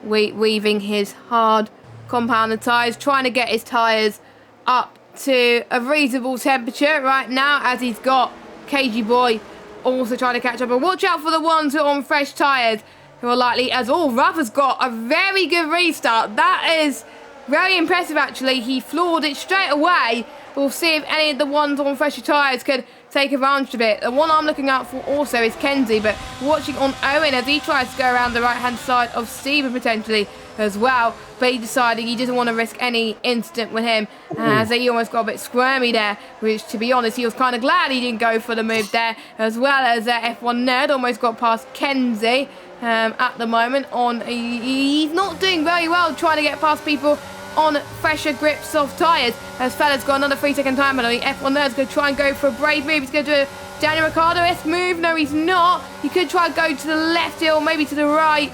weaving his hard compounded tyres, trying to get his tyres up to a reasonable temperature right now as he's got Cagey Boy also trying to catch up. But watch out for the ones who are on fresh tyres who are likely, as Ruff has got a very good restart. That is very impressive actually. He floored it straight away. We'll see if any of the ones on fresher tyres could take advantage of it. The one I'm looking out for also is Kenzie, but watching on Owen as he tries to go around the right hand side of Stephen potentially as well, but he decided he doesn't want to risk any incident with him as he almost got a bit squirmy there, which to be honest he was kind of glad he didn't go for the move there, as well as F1 Nerd almost got past Kenzie at the moment. He's not doing very well trying to get past people on fresher grip soft tyres as Fella's got another 3-second time penalty. F1 Nerd's going to try and go for a brave move. He's going to do a Daniel Ricciardo-esque move. No, he's not. He could try and go to the left here or maybe to the right.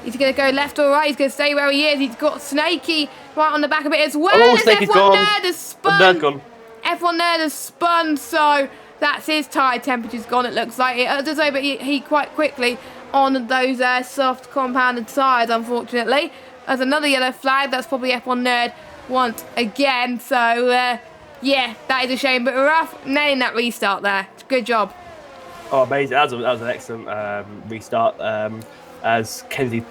He's going to go left or right. He's going to stay where he is. He's got Snakey right on the back of it as well. Oh, as Snakey's F1 gone. Nerd has spun. Nerd's gone. F1 Nerd has spun, so that's his tyre temperature's gone, it looks like. It does over he quite quickly on those soft compounded tyres, unfortunately. There's another yellow flag. That's probably F1 Nerd once again. So, yeah, that is a shame. But Ruff nailing that restart there. Good job. Oh, amazing. That was an excellent restart. As Kenzie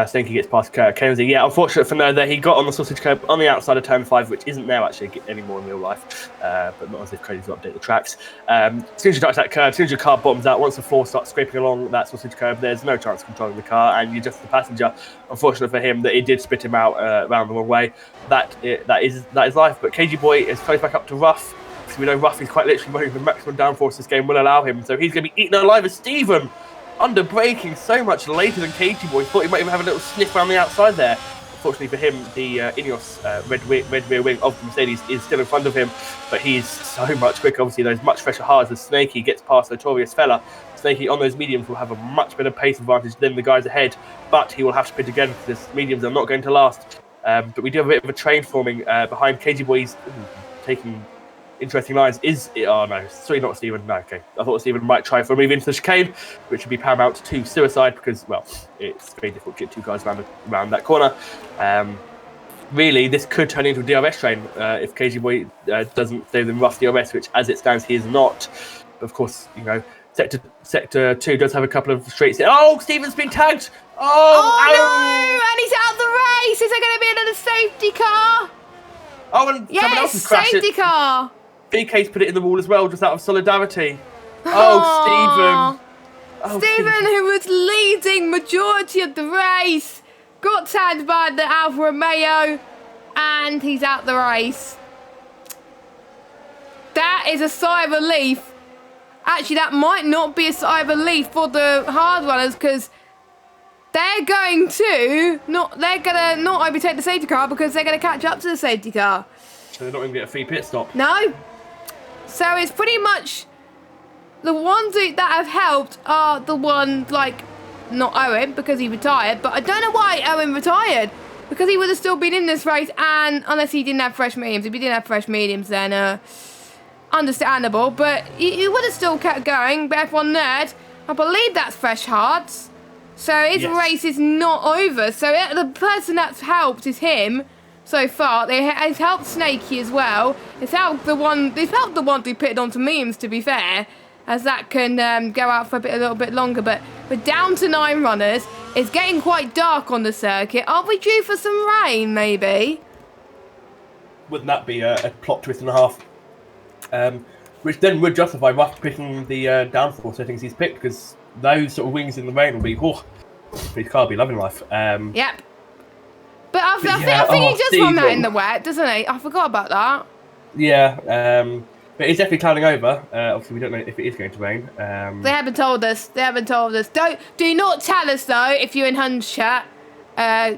Snakey gets past Kenzie. Yeah, unfortunate for Nerd there. He got on the sausage curb on the outside of turn 5, which isn't there actually anymore in real life, but not as if Crazy's to update the tracks. As soon as you touch that curb, as soon as your car bottoms out, once the floor starts scraping along that sausage curb, there's no chance of controlling the car, and you're just the passenger. Unfortunate for him that it did spit him out around the wrong way. That is life. But Cagey Boy is close back up to Ruff. So we know Ruff is quite literally running the maximum downforce this game will allow him. So he's going to be eaten alive as Stephen. Under braking so much later than Cagey Boy. Thought he might even have a little sniff around the outside there. Unfortunately for him, the Ineos red rear wing of the Mercedes is still in front of him, but he's so much quicker. Obviously, those much fresher hards as Snakey gets past Notorious Fella. Snakey on those mediums will have a much better pace advantage than the guys ahead, but he will have to pit again because his mediums are not going to last. But we do have a bit of a train forming behind Cagey Boy's taking interesting lines. Oh no, sorry, not Stephen. No, okay. I thought Stephen might try for a move into the chicane, which would be paramount to suicide because, well, it's very difficult to get two guys around that corner. Really, this could turn into a DRS train if Cagey Boy doesn't stay within rough DRS, which as it stands, he is not. But of course, you know, Sector 2 does have a couple of straights. Oh, Stephen's been tagged! Oh no! And he's out of the race! Is there going to be another safety car? Oh, and someone else has crashed safety car! BK's put it in the wall as well, just out of solidarity. Oh, Stephen. Stephen, who was leading majority of the race, got tagged by the Alfa Romeo, and he's out the race. That is a sigh of relief. Actually, that might not be a sigh of relief for the hard runners because they're going to not overtake the safety car because they're going to catch up to the safety car. So they're not going to get a free pit stop. No. So it's pretty much the ones that have helped are the ones like not Owen because he retired, but I don't know why Owen retired because he would have still been in this race, and unless he didn't have fresh mediums. If he didn't have fresh mediums, then understandable, but he would have still kept going. But F1 Nerd, I believe that's fresh hards. So his race is not over. So the person that's helped is him so far. It's helped Snakey as well. It's helped the one who pitted onto memes, to be fair, as that can go out for a little bit longer. But we're down to 9 runners. It's getting quite dark on the circuit. Are we due for some rain, maybe? Wouldn't that be a plot twist and a half? Which then would justify Ruff picking the downforce settings he's picked, because those sort of wings in the rain will be, his car will be loving life. Yep. I think he does run that in the wet, doesn't he? I forgot about that. Yeah, but it's definitely clouding over. Obviously, we don't know if it is going to rain. They haven't told us. They haven't told us. Do not tell us though if you're in Hun's chat.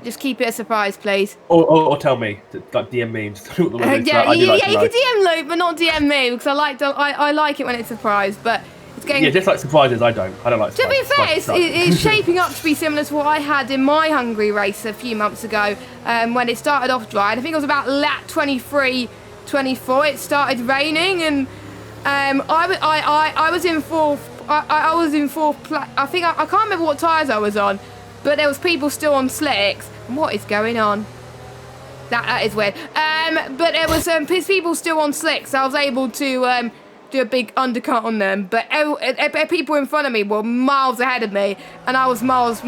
Just keep it a surprise, please. Or tell me, like DM me. And just yeah, you can DM Luke, but not DM me because I like it when it's surprise. But it's getting just like surprises. I don't like. To be fair, it's shaping up to be similar to what I had in my Hungary race a few months ago. When it started off dry, and I think it was about lap 23, 24. It started raining, and I was in fourth. I was in fourth. I think I can't remember what tyres I was on. But there was people still on slicks. What is going on? That is weird. But there was people still on slicks. So I was able to do a big undercut on them. But people in front of me were miles ahead of me, and I was miles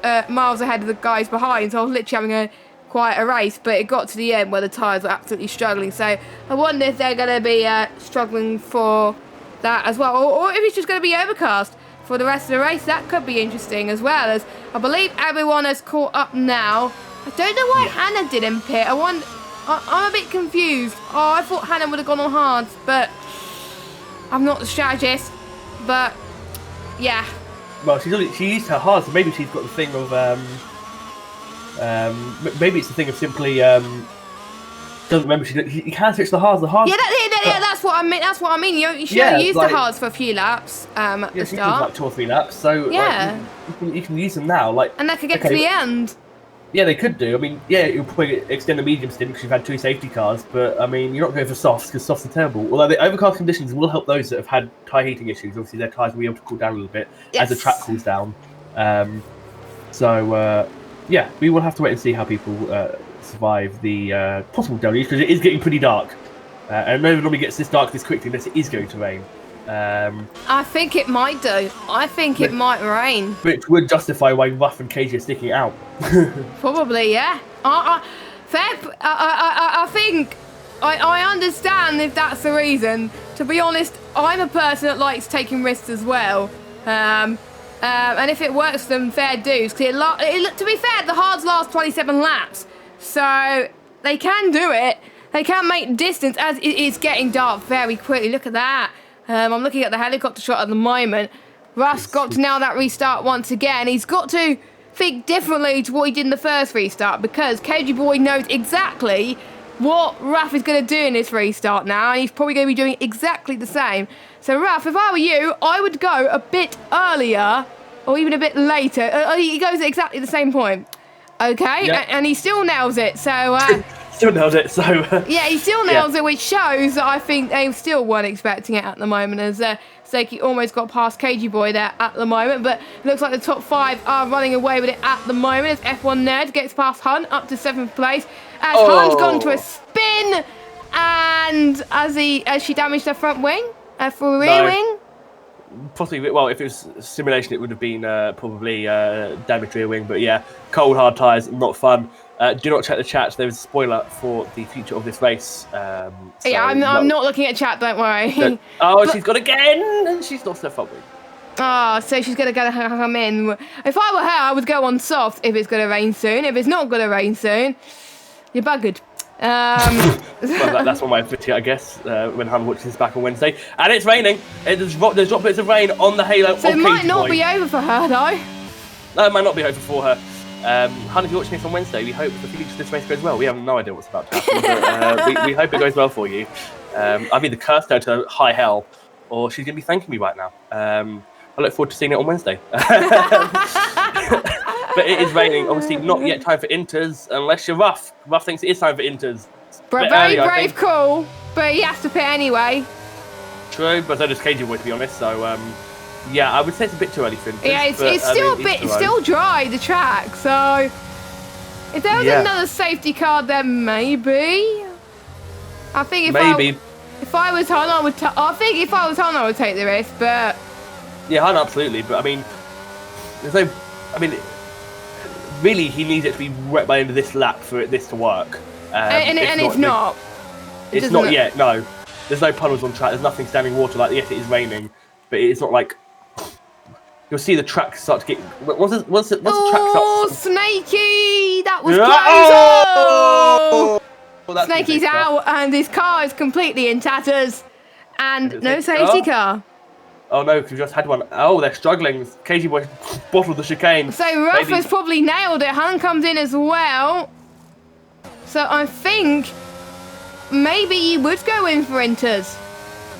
ahead of the guys behind. So I was literally having quite a race. But it got to the end where the tyres were absolutely struggling. So I wonder if they're going to be struggling for that as well, or if it's just going to be overcast for the rest of the race. That could be interesting as well, as I believe everyone has caught up now. I don't know why Hannah didn't pit. I'm a bit confused. Oh, I thought Hannah would have gone on hards, but I'm not the strategist. But yeah. Well, she used her hards, so maybe she's got the thing of maybe it's the thing of simply doesn't remember. You can switch the hards. Yeah, that's what I mean. That's what I mean. She only used the hards for a few laps at the start. Like 2 or 3 laps. So yeah, you can use them now. And that could get to the end. Yeah, they could do. I mean, yeah, you'll probably extend the medium stint because you've had 2 safety cars. But I mean, you're not going for softs because softs are terrible. Although the overcast conditions will help those that have had tyre heating issues. Obviously, their tyres will be able to cool down a little bit as the track cools down. Yeah, we will have to wait and see how people survive the possible deluge because it is getting pretty dark. And it normally gets this dark this quickly unless it is going to rain. I think it might do. I think it might rain. Which would justify why Ruff and Cage are sticking out. Probably, yeah. I think I understand if that's the reason. To be honest, I'm a person that likes taking risks as well. And if it works for them, fair dues. To be fair, the hards last 27 laps. So they can do it. They can make distance as it is getting dark very quickly. Look at that. I'm looking at the helicopter shot at the moment. Russ got to nail that restart once again. He's got to think differently to what he did in the first restart because KG Boy knows exactly what Ruff is going to do in this restart now, and he's probably going to be doing exactly the same. So Ruff, if I were you, I would go a bit earlier or even a bit later. He goes at exactly the same point. Okay, yep. And he still nails it. So still nails it. So yeah, he still nails it, which shows that I think they still weren't expecting it at the moment. As Seiki almost got past KG Boy there at the moment, but it looks like the top 5 are running away with it at the moment. As F1 Nerd gets past Hunt up to 7th place. As Hunt's gone to a spin, and as she damaged her front wing, for rear wing. Possibly, well, if it was simulation, it would have been probably damaged rear wing. But yeah, cold, hard tyres, not fun. Do not check the chat. There's a spoiler for the future of this race. Yeah, I'm not looking at chat, don't worry. She's gone again, and she's lost her front wing. Oh, so she's going to come in. If I were her, I would go on soft if it's going to rain soon. If it's not going to rain soon, you're buggered. Well, that's one way of putting it, I guess, when Hannah watches this back on Wednesday. And it's raining. There's droplets of rain on the halo. So it might not be over for her, though. No, it might not be over for her. Hannah, if you're watching this on Wednesday, we hope the future of this race goes well. We have no idea what's about to happen, but we hope it goes well for you. I've either cursed her to high hell, or she's going to be thanking me right now. I look forward to seeing it on Wednesday. But it is raining. Obviously, not yet time for inters, unless you're Ruff. Ruff thinks it is time for inters. Very brave call, but he has to pit anyway. True, but so does KG Boy, to be honest. So, yeah, I would say it's a bit too early for inters. Yeah, it's still dry, the track. So, if there was another safety car, then maybe. I think if I was Hannah, I would take the risk, but. Yeah, Hannah, absolutely. But I mean, really, he needs it to be wet by the end of this lap for this to work. It's not. It's not yet, no. There's no puddles on track, there's nothing standing water. Like, yes, it is raining, but it's not like you'll see the track start to get. What's the track Oh, start? Snakey! That was close. Oh! Well, Snakey's out, and his car is completely in tatters, and no safety car. Oh no, because we just had one. Oh, they're struggling. KG Boy bottled the chicane. So Ruff has probably nailed it. Han comes in as well. So I think maybe he would go in for inters.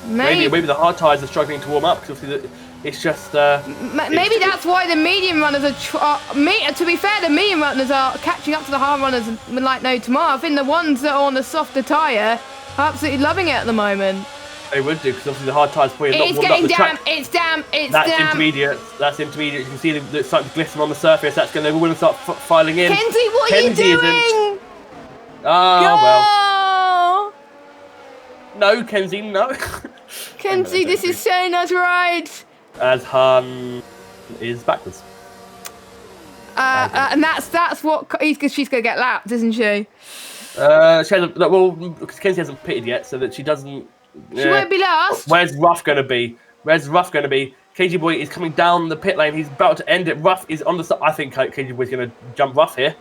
Maybe the hard tyres are struggling to warm up because it's just. Maybe that's why the medium runners are. To be fair, the medium runners are catching up to the hard runners like no tomorrow. I think the ones that are on the softer tyre are absolutely loving it at the moment. They would do, because obviously the hard tyres probably not warmed up the track. It's damp. That's intermediate. That's intermediate. You can see it's starting to glisten on the surface. That's going to start filing in. Kenzie, what are you doing? Well. No, Kenzie, no. Kenzie, this is so not right. As Han is backwards. And that's what she's going to get lapped, isn't she? She hasn't. Well, because Kenzie hasn't pitted yet, so that she doesn't. She won't be last. Where's Ruff going to be? KG Boy is coming down the pit lane. He's about to end it. Ruff is on the side. I think KG Boy's going to jump Ruff here.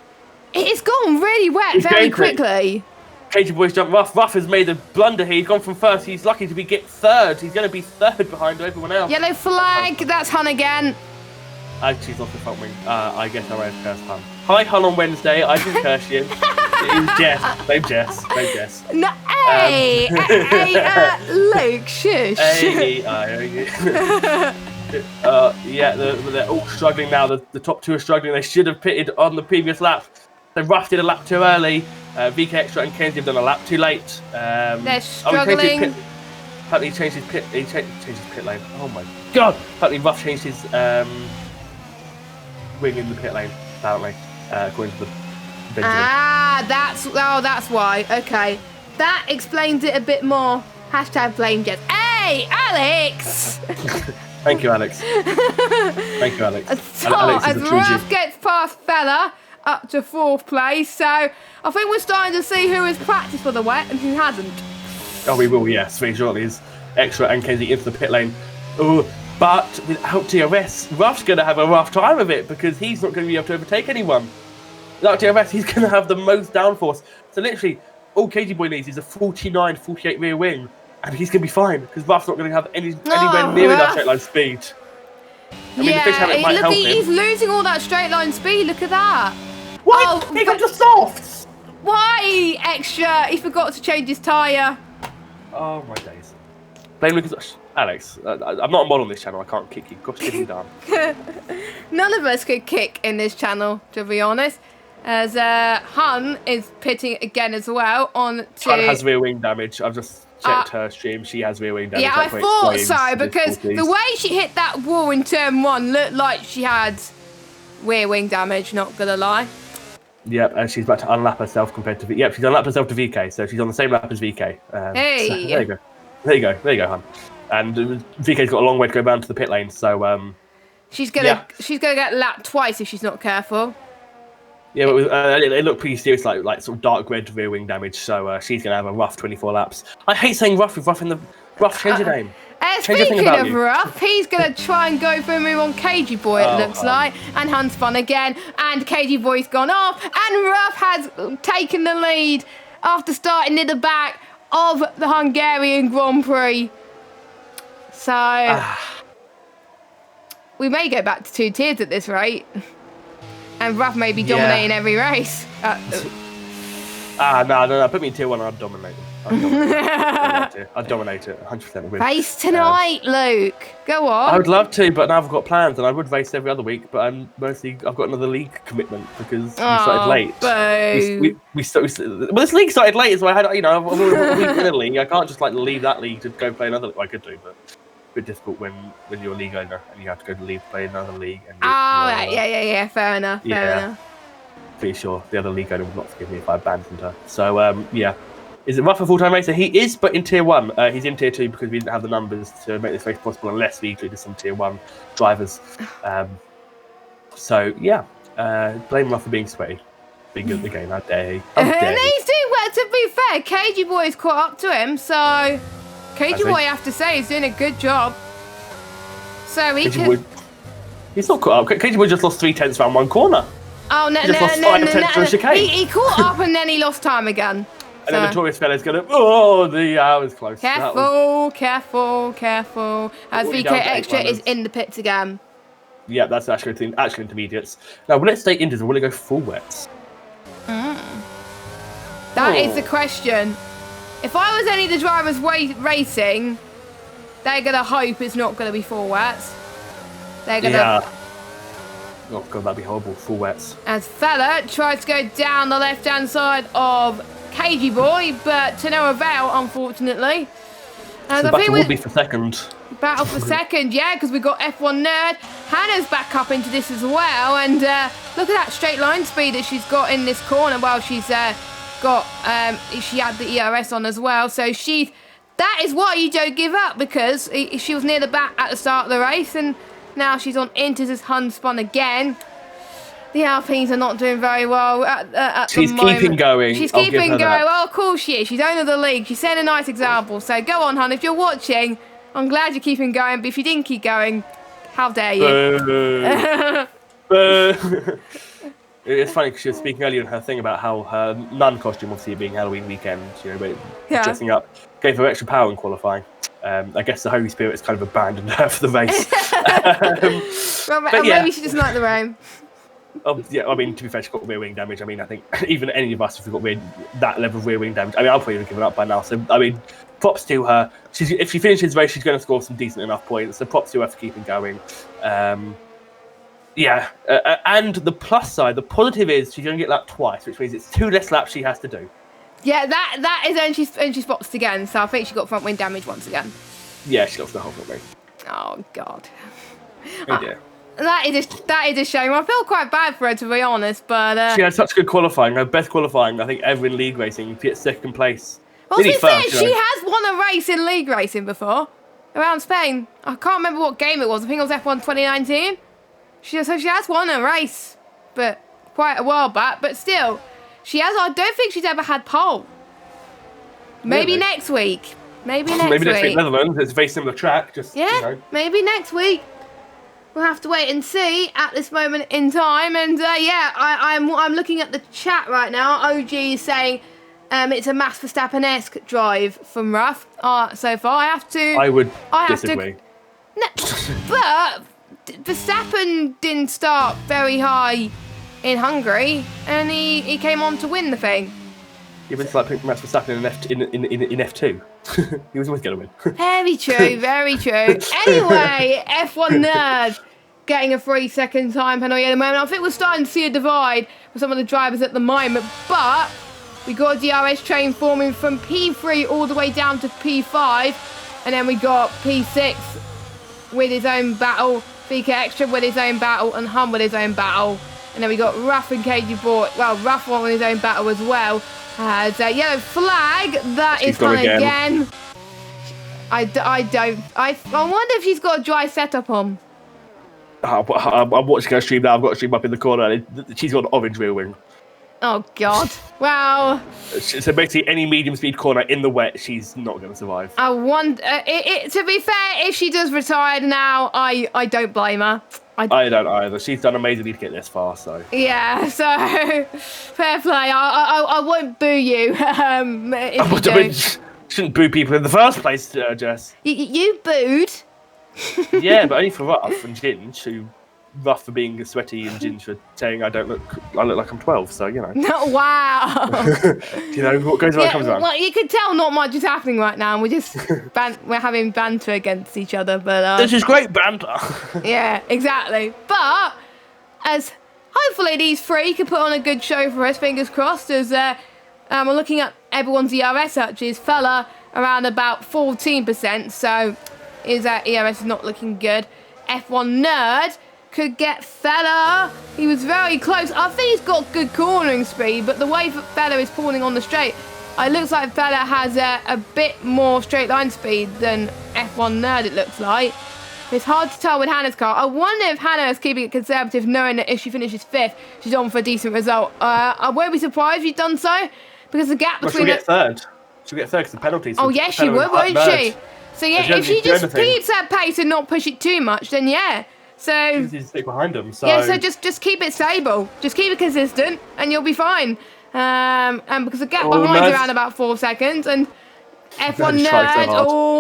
It's gone really wet very quickly. KG Boy's jumped Ruff. Ruff has made a blunder here. He's gone from first. He's lucky to get third. He's going to be third behind everyone else. Yellow flag. That's Han again. She's off the front wing. I guess I won't curse Han. Hi, Han on Wednesday. I didn't curse you. It was Jess. Blame Jess. No, hey, Luke, shush. Yeah, they're all struggling now. The top two are struggling. They should have pitted on the previous lap. They Ruff did a lap too early. VK Extra and Kenzie have done a lap too late. They're struggling. Apparently he changed his pit. He changed his pit lane. Oh my god! Apparently Ruff changed his wing in the pit lane. Apparently, according to the Benjamin. That's why. Okay, that explains it a bit more. Hashtag blame Jess. Hey, Alex. Thank you, Alex. Thank you, Alex. So, as Ruff gets past Fella up to 4th place, so I think we're starting to see who has practiced for the wet and who hasn't. Oh, we will, yes. Very shortly is Extra and Kenzie into the pit lane. Oh, but without DRS, Ruff's going to have a rough time of it because he's not going to be able to overtake anyone. Without DRS, he's going to have the most downforce. So literally, all KG Boy needs is a 49, 48 rear wing, and he's going to be fine because Ruff's not going to have anywhere near enough straight line speed. I mean, the fish habit might help him. He's losing all that straight line speed. Look at that. What? He got just softs. Why, Extra? He forgot to change his tyre. Oh my days. Blame Lucas. Alex, I'm not a mod on this channel. I can't kick you. Got to get me down. None of us could kick in this channel, to be honest. As Hun is pitting again as well on to... Hun has rear wing damage. I've just checked her stream. She has rear wing damage. Yeah, I thought so, because the way she hit that wall in turn 1 looked like she had rear wing damage, not gonna lie. Yep, and she's about to unlap herself compared to... Yep, she's unlapped herself to VK, so she's on the same lap as VK. Hey! So there you go, Hun. And VK's got a long way to go down to the pit lane, so... She's gonna get lapped twice if she's not careful. Yeah, but it looked pretty serious, like sort of dark red rear wing damage, so she's going to have a rough 24 laps. I hate saying rough with Ruff in the... Ruff, change your name. Speaking of Ruff, he's going to try and go for a move on KG Boy, it looks like. And Hun's fun again. And KG Boy's gone off. And Ruff has taken the lead after starting near the back of the Hungarian Grand Prix. So... we may go back to 2 tiers at this rate. And Ruff may be dominating every race. No. Put me in tier 1 and I'd dominate them. I'd dominate it 100%. Race tonight, Luke. Go on. I would love to, but now I've got plans and I would race every other week, but I've got another league commitment because we started late. Well, this league started late, so I had, I'm a week in a league. I can't just leave that league to go play another league. I could do, but it's a bit difficult when you're a league owner and you have to go to leave to play another league. And yeah. Fair enough. Pretty sure the other league owner would not forgive me if I abandoned her. So, yeah. Is it Ruff a full-time racer? He is, but in tier 1. He's in tier 2 because we didn't have the numbers to make this race possible unless we included some tier 1 drivers. So, yeah. Blame Ruff for being sweaty. Being good at the game. How dare he? And he's doing well, to be fair. KG Boy's caught up to him, so... KG Boy, I have to say, is doing a good job. So he can... He's not caught up. KG Boy just lost 3/10 around one corner. Oh, no, He just lost 5/10 to a chicane. He caught up and then he lost time again. And then the Notorious fella's going to... Oh, that was close. Careful. As VK Extra is in the pits again. Yeah, that's actually intermediates. Now, will it stay inters or will it go full wets? That is the question. If I was any of the drivers racing, they're going to hope it's not going to be full wets. They're going to... Yeah. Oh, God, that'd be horrible. Full wets. As Fella tries to go down the left-hand side of KG Boy, but to no avail, unfortunately. So the battle will be for second. Battle for second, yeah, because we've got F1 Nerd. Hannah's back up into this as well, and look at that straight line speed that she's got in this corner. Well, she's got, she had the ERS on as well, so that is why you don't give up, because she was near the back at the start of the race, and now she's on inters as Hun spun again. The Alpines are not doing very well at the moment. She's keeping going. She's keeping going. Well, of course she is. She's owner of the league. She's setting a nice example. So go on, Hun. If you're watching, I'm glad you're keeping going. But if you didn't keep going, how dare you? It's funny because she was speaking earlier in her thing about how her nun costume, obviously being Halloween weekend, dressing up, gave her extra power in qualifying. I guess the Holy Spirit has kind of abandoned her for the race. Maybe she doesn't like the rain. Yeah, I mean, to be fair, she's got rear wing damage. I mean, I think even any of us, if we've got that level of rear wing damage, I mean, I'll probably have given up by now. So, I mean, props to her. If she finishes the race, she's going to score some decent enough points. So, props to her for keeping going. And the plus side, the positive is she's going to get lapped twice, which means it's 2 less laps she has to do. Yeah, that is when she spots again. So, I think she got front wing damage once again. Yeah, she got the whole front wing. Oh, God. Oh, dear. That is a shame. I feel quite bad for her, to be honest, but... She had such good qualifying. Her best qualifying, I think, ever in league racing. She gets second place. Well, to be fair, she has won a race in league racing before, around Spain. I can't remember what game it was. I think it was F1 2019. She has won a race, but quite a while back. But still, I don't think she's ever had pole. Maybe next week. Maybe next week, Netherlands. It's a very similar track. Maybe next week. We'll have to wait and see at this moment in time. And I'm looking at the chat right now. OG is saying it's a Max Verstappen-esque drive from Ruff so far. I would disagree. But Verstappen didn't start very high in Hungary, and he came on to win the thing. Yeah, but it's like putting Max Verstappen in F2. He was always going to win. Very true, very true. Anyway, F1 Nerd getting a 3-second time penalty at the moment. I think we're starting to see a divide for some of the drivers at the moment, but we got a DRS train forming from P3 all the way down to P5, and then we got P6 with his own battle, VK Extra with his own battle, and Hum with his own battle. And then we got Ruff and KG Boy. Well, Ruff won with his own battle as well. Has a yellow flag. That is on again. I wonder if she's got a dry setup on. I'm watching her stream now. I've got a stream up in the corner. And she's got an orange rear wing. Oh, God. Wow. So basically, any medium-speed corner in the wet, she's not going to survive. I wonder... to be fair, if she does retire now, I don't blame her. I don't either. She's done amazingly to get this far, so... Yeah, so... Fair play. I won't boo you if you do. Shouldn't boo people in the first place, Jess. You booed? Yeah, but only for Ruff and Ginge, who... Ruff for being sweaty and Ginge for saying I look like I'm 12, so, you know. Wow. You know, what goes around comes around. Well, you can tell not much is happening right now, and we're just we're having banter against each other, but... This is great banter. Yeah, exactly. But, as hopefully these three can put on a good show for us, fingers crossed, as we're looking at everyone's ERS searches. Fella around about 14%, so his ERS is not looking good. F1 Nerd could get Fella. He was very close. I think he's got good cornering speed, but the way Fella is pulling on the straight, it looks like Fella has a bit more straight line speed than F1 Nerd, it looks like. It's hard to tell with Hannah's car. I wonder if Hannah is keeping it conservative, knowing that if she finishes 5th, she's on for a decent result. I won't be surprised if she's done so, because the gap between... She'll get third. She'll get third because the penalties. Oh, yes, she would, won't she? So, yeah, if she just keeps her pace and not push it too much, then, yeah. So He's stick behind him. So yeah, so just keep it stable, just keep it consistent, and you'll be fine. And because the gap behind's around about 4 seconds, and F1 Nerd,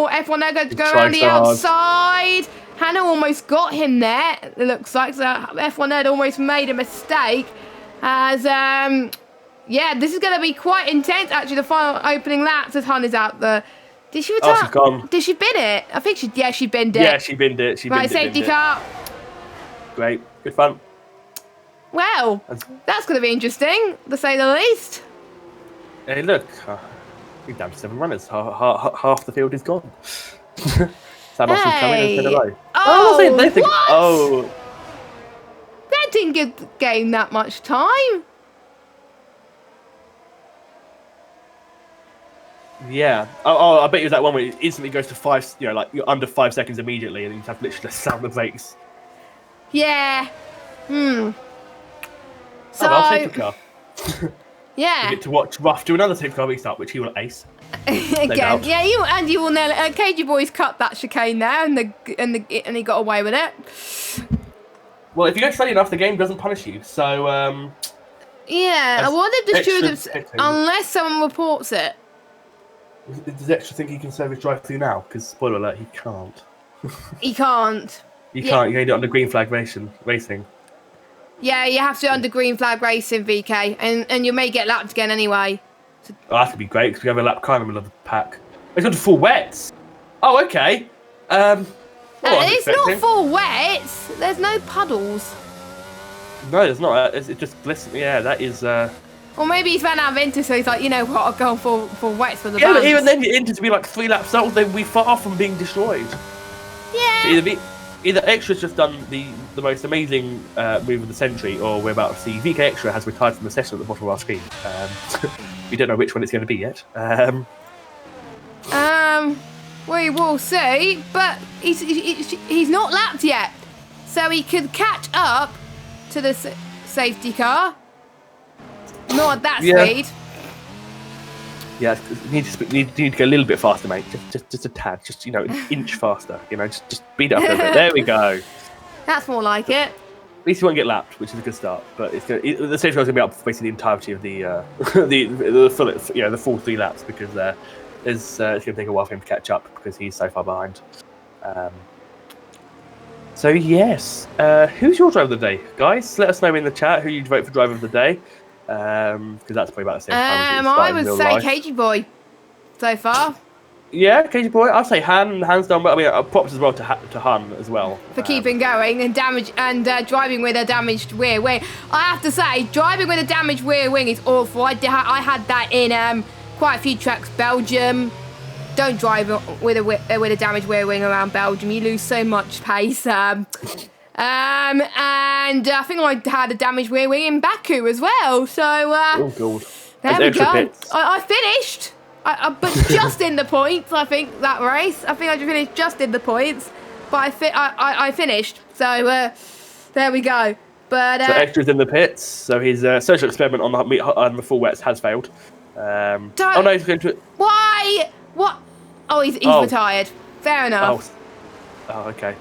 F1 Nerd going to go around the outside. Hannah almost got him there. It looks like so. F1 Nerd almost made a mistake. As yeah, this is going to be quite intense. Actually, the final opening laps as Hannah's out the. Did she return? Oh, she's gone. Did she bin it? I think she. Yeah, she binned it. Yeah, she binned it. Right, safety car. Great, good fun. Well, that's going to be interesting, to say the least. Hey, look, we've down to 7 runners. Half the field is gone. Sam Austin's coming and said hello. Oh, that didn't give the game that much time. Yeah. Oh, I bet you that one where it instantly goes to 5. You know, like you're under 5 seconds immediately, and you have to literally just slam the brakes. Yeah. So I'll take a car. yeah. You get to watch Ruff do another safety car restart, which he will ace. Again, yeah, you will nail it. KG Boys cut that chicane there, and he got away with it. Well, if you go slowly enough, the game doesn't punish you. So yeah, I wonder if the students, unless someone reports it. Does Extra think he can service drive through now? Because spoiler alert, he can't. He can't. You can't. You can do it under green flag racing. Yeah, you have to under green flag racing, VK, and you may get lapped again anyway. So... Oh, that could be great because we have a lap car in the middle of the pack. It's got to full wets. Oh, okay. It's not full wets. There's no puddles. No, there's not. It's just glistening. Yeah, that is. Or maybe he's ran out of inter, so he's like, you know what, I'll go for wets for the Yeah, bumps. but even then, your inter to be like 3 laps out, they'd be far from being destroyed. Yeah. So either Extra's just done the most amazing move of the century, or we're about to see VK Extra has retired from the session at the bottom of our screen. We don't know which one it's going to be yet. We will see, but he's not lapped yet, so he could catch up to the safety car. Not at that speed. Yeah, you need to go a little bit faster, mate. Just a tad, just an inch faster. Just beat it up a little bit. There we go. That's more like it. At least you won't get lapped, which is a good start. But the safety car is going to be up for basically the entirety of the full 3 laps because it's going to take a while for him to catch up because he's so far behind. So yes, who's your driver of the day, guys? Let us know in the chat who you'd vote for driver of the day. Because that's probably about the same time. I would say KG Boy so far. Yeah, KG Boy. I'd say hands down. But I mean, props as well to Han as well for keeping going and driving with a damaged rear wing. I have to say, driving with a damaged rear wing is awful. I had that in quite a few tracks. Belgium. Don't drive with a damaged rear wing around Belgium. You lose so much pace. And I think I had a damaged rear wing in Baku as well. So oh god, there we go. I finished, but just in the points. I think that race. I think I finished just in the points, but I finished. So there we go. But so Extra's in the pits. So his social experiment on the full wets has failed. Oh no, he's going to. Why? What? Oh, he's retired. Fair enough. Oh, okay.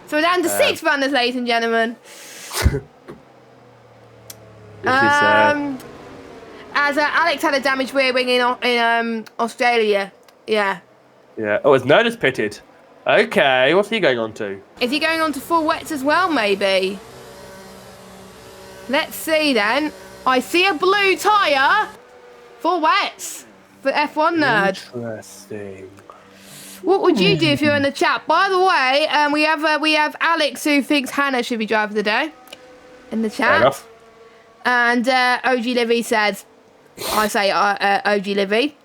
So we're down to 6 runners, ladies and gentlemen. As Alex had a damaged rear wing in Australia. Yeah. Yeah. Oh, his nerd is pitted. Okay, what's he going on to? Is he going on to full wets as well, maybe? Let's see then. I see a blue tyre. Full wets for F1 Nerd. Interesting. What would you do if you're in the chat? By the way, we have Alex who thinks Hannah should be driver of the day in the chat. Fair enough. And OG Livy says, I say OG Livy.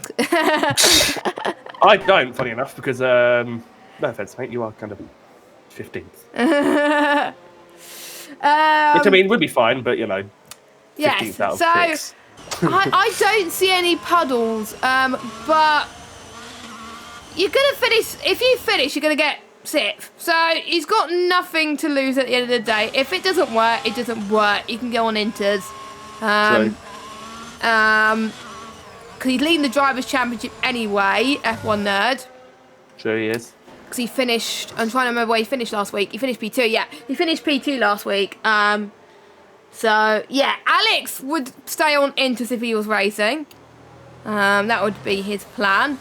I don't, funny enough, because no offense, mate, you are kind of 15th. Which I mean would be fine, but 15th yes, out of so 6. I don't see any puddles, but you're gonna finish. If you finish, you're gonna get 6th. So he's got nothing to lose at the end of the day. If it doesn't work, it doesn't work. You can go on inters. Because he's leading the Drivers' Championship anyway, F1 Nerd. Sure he is. because he finished. I'm trying to remember where he finished last week. He finished P2. Yeah, he finished P2 last week. So yeah, Alex would stay on Intus if he was racing. That would be his plan.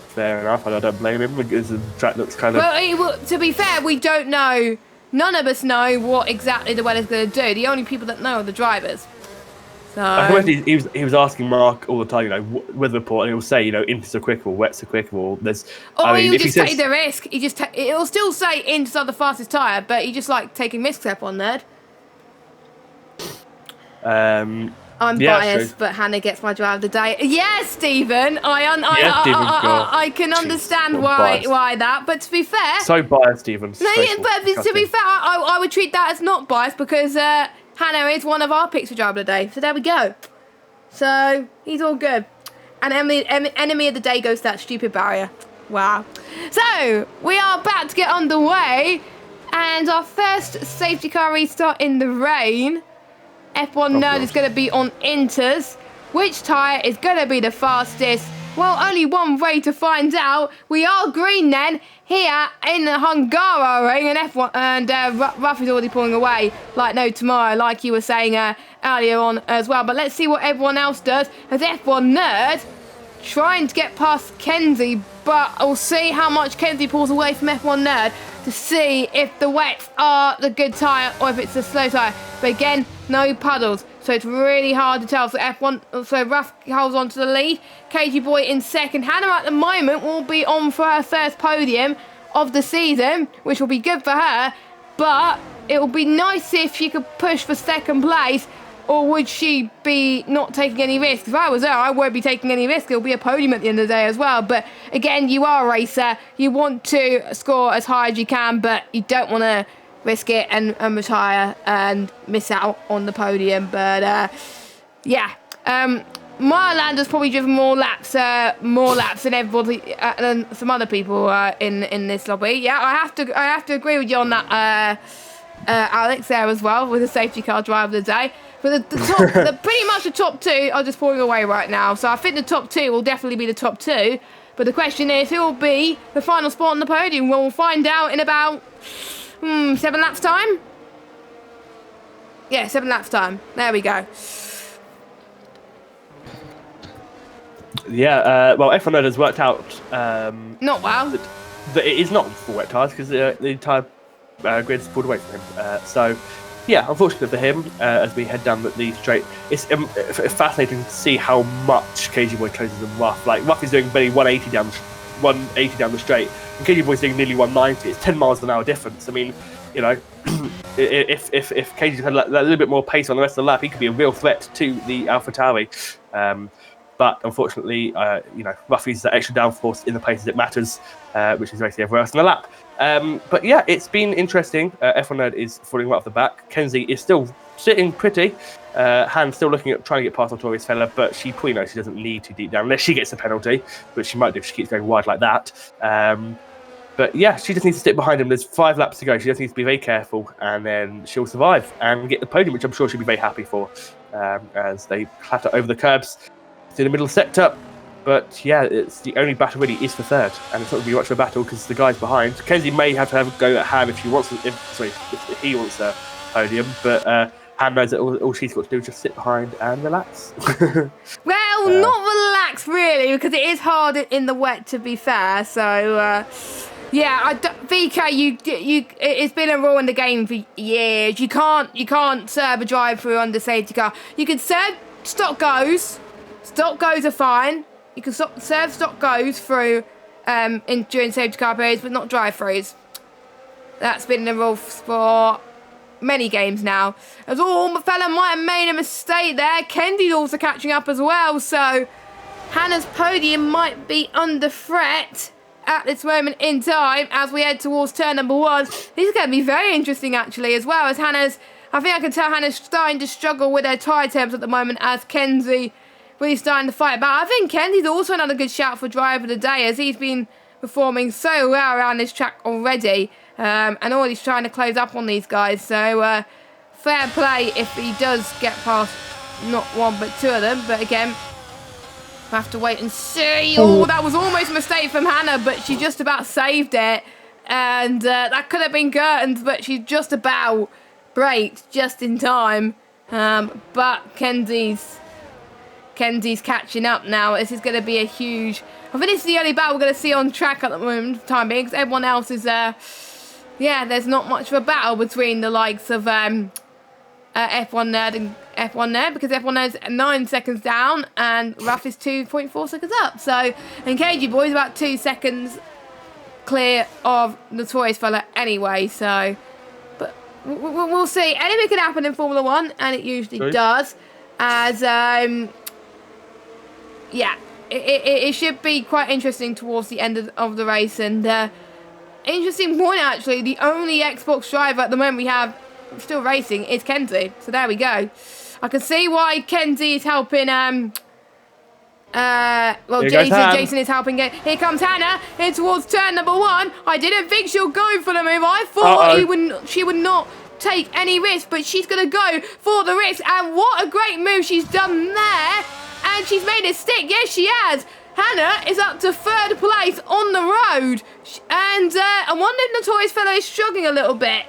Fair enough, and I don't blame him because the track looks kind of... Well, to be fair, we don't know. None of us know what exactly the weather's going to do. The only people that know are the drivers. So he was asking Mark all the time, you know, weather report, and he'll say, you know, Intus are quicker or wets are quicker, or there's... he'll just take the risk. It'll still say Intus are the fastest tyre, but he just like taking risks up on that. I'm biased, but Hannah gets my drive of the day. Yes, Stephen. I can understand why that. But to be fair, so biased, Stephen. No, but to be fair, I would treat that as not biased because Hannah is one of our picks for driver of the day. So there we go. So he's all good. And enemy of the day goes to that stupid barrier. Wow. So we are about to get underway, and our first safety car restart in the rain. F1 Nerd is going to be on Inters. Which tyre is going to be the fastest? Well, only one way to find out. We are green then, here in the Hungary, and F1 and Ruff is already pulling away like no tomorrow, like you were saying earlier on as well. But let's see what everyone else does, as F1 Nerd trying to get past Kenzie, but we'll see how much Kenzie pulls away from F1 Nerd to see if the wets are the good tyre or if it's the slow tyre. But again, no puddles, so it's really hard to tell. So F1, so Ruff holds on to the lead. KG Boy in second. Hannah at the moment will be on for her first podium of the season, which will be good for her. But it will be nice if she could push for second place. Or would she be not taking any risk? If I was her, I won't be taking any risk. It'll be a podium at the end of the day as well. But again, you are a racer. You want to score as high as you can, but you don't want to risk it and retire and miss out on the podium. But yeah, Marlander's probably driven more laps than everybody and some other people in this lobby. Yeah, I have to agree with you on that, Alex, there as well, with the safety car driver of the day. But pretty much the top two are just falling away right now. So I think the top two will definitely be the top two. But the question is, who will be the final spot on the podium? Well, we'll find out in about 7 laps time. Yeah, 7 laps time. There we go. Yeah, well, F1 Nerd has worked out... not well. That it is not for wet tyres because the entire grid is pulled away from him. So... yeah, unfortunately for him, as we head down the straight, it's fascinating to see how much KG Boy closes than Ruff. Like, Ruff is doing barely 180 down the straight, and KG Boy's doing nearly 190. It's 10 miles an hour difference. I mean, you know, if KG had a little bit more pace on the rest of the lap, he could be a real threat to the AlphaTauri. But unfortunately, you know, Ruffy's the extra downforce in the places it matters, which is basically everywhere else in the lap. But yeah, it's been interesting. F1 Nerd is falling right off the back. Kenzie is still sitting pretty. Han's still looking at trying to get past Artorius Fella, but she probably knows she doesn't need to deep down unless she gets a penalty, which she might do if she keeps going wide like that. But yeah, she just needs to stick behind him. There's 5 laps to go. She just needs to be very careful, and then she'll survive and get the podium, which I'm sure she'll be very happy for, as they clatter over the curbs to the middle sector. But yeah, it's the only battle really is for third, and it's not going to be much of a battle because the guys behind. Kenzie may have to have a go at Han if he wants a podium, but Han knows that all she's got to do is just sit behind and relax. Well, not relax really, because it is hard in the wet, to be fair. So yeah, VK, it's been a rule in the game for years. You can't serve a drive-through under safety car. You can serve stock goes. Stock goes are fine. You can serve stock goes through during safety car periods, but not drive-throughs. That's been the rule for many games now. As all fella might have made a mistake there. Kenzie's also catching up as well, so Hannah's podium might be under threat at this moment in time as we head towards turn number 1. This is going to be very interesting actually, as well as Hannah's. I think I can tell Hannah's starting to struggle with her tyre temps at the moment as Kenzie really starting to fight back. I think Kenzie's also another good shout for driver of the day, as he's been performing so well around this track already, and already trying to close up on these guys. So fair play if he does get past not one but 2 of them. But again, we'll have to wait and see. Oh, that was almost a mistake from Hannah, but she just about saved it. and that could have been curtains, but she's just about braked just in time. But Kenzie's catching up now. This is going to be a huge... I think this is the only battle we're going to see on track at the moment for the time being, because everyone else is... yeah, there's not much of a battle between the likes of F1 Nerd and F1 Nerd, because F1 Nerd's 9 seconds down and Ruff is 2.4 seconds up. So, and KG Boy's about 2 seconds clear of Notorious Fella anyway, so... But we'll see. Anything can happen in Formula 1, and it usually does. As, yeah, it should be quite interesting towards the end of the race, and interesting point actually, the only Xbox driver at the moment we have still racing is Kenzie, so there we go. I can see why Kenzie is helping, well, Jason is helping. Here comes Hannah, in towards turn number 1. I didn't think she'll go for the move. I thought she would not take any risk, but she's going to go for the risk, and what a great move she's done there. And she's made it stick. Yes, she has. Hannah is up to 3rd place on the road. And I wonder if Notorious Fellow is struggling a little bit.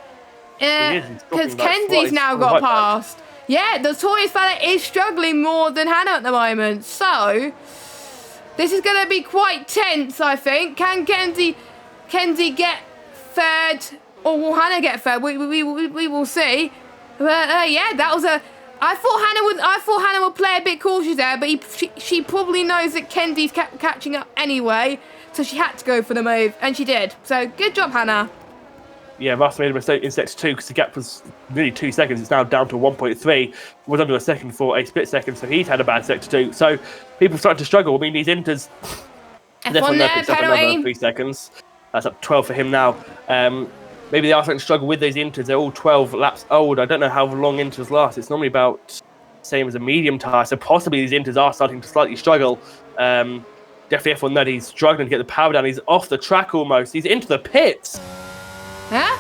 Because Kenzie's now got past. Yeah, Notorious Fellow is struggling more than Hannah at the moment. So, this is going to be quite tense, I think. Can Kenzie get 3rd? Or will Hannah get 3rd? We will see. But yeah, that was a... I thought Hannah would play a bit cautious there, but she probably knows that Kenzie's catching up anyway, so she had to go for the move, and she did. So good job, Hannah. Yeah, Russ made a mistake in sector 2 because the gap was nearly 2 seconds. It's now down to 1.3. Was under a second for a split second, so he's had a bad sector 2. So people starting to struggle. I mean, these inters. F1 there, picks up another 3 seconds. That's up 12 for him now. Maybe they are starting to struggle with those inters. They're all 12 laps old. I don't know how long inters last. It's normally about same as a medium tyre. So possibly these inters are starting to slightly struggle. Definitely F1 Nerd. He's struggling to get the power down. He's off the track almost. He's into the pits. Huh?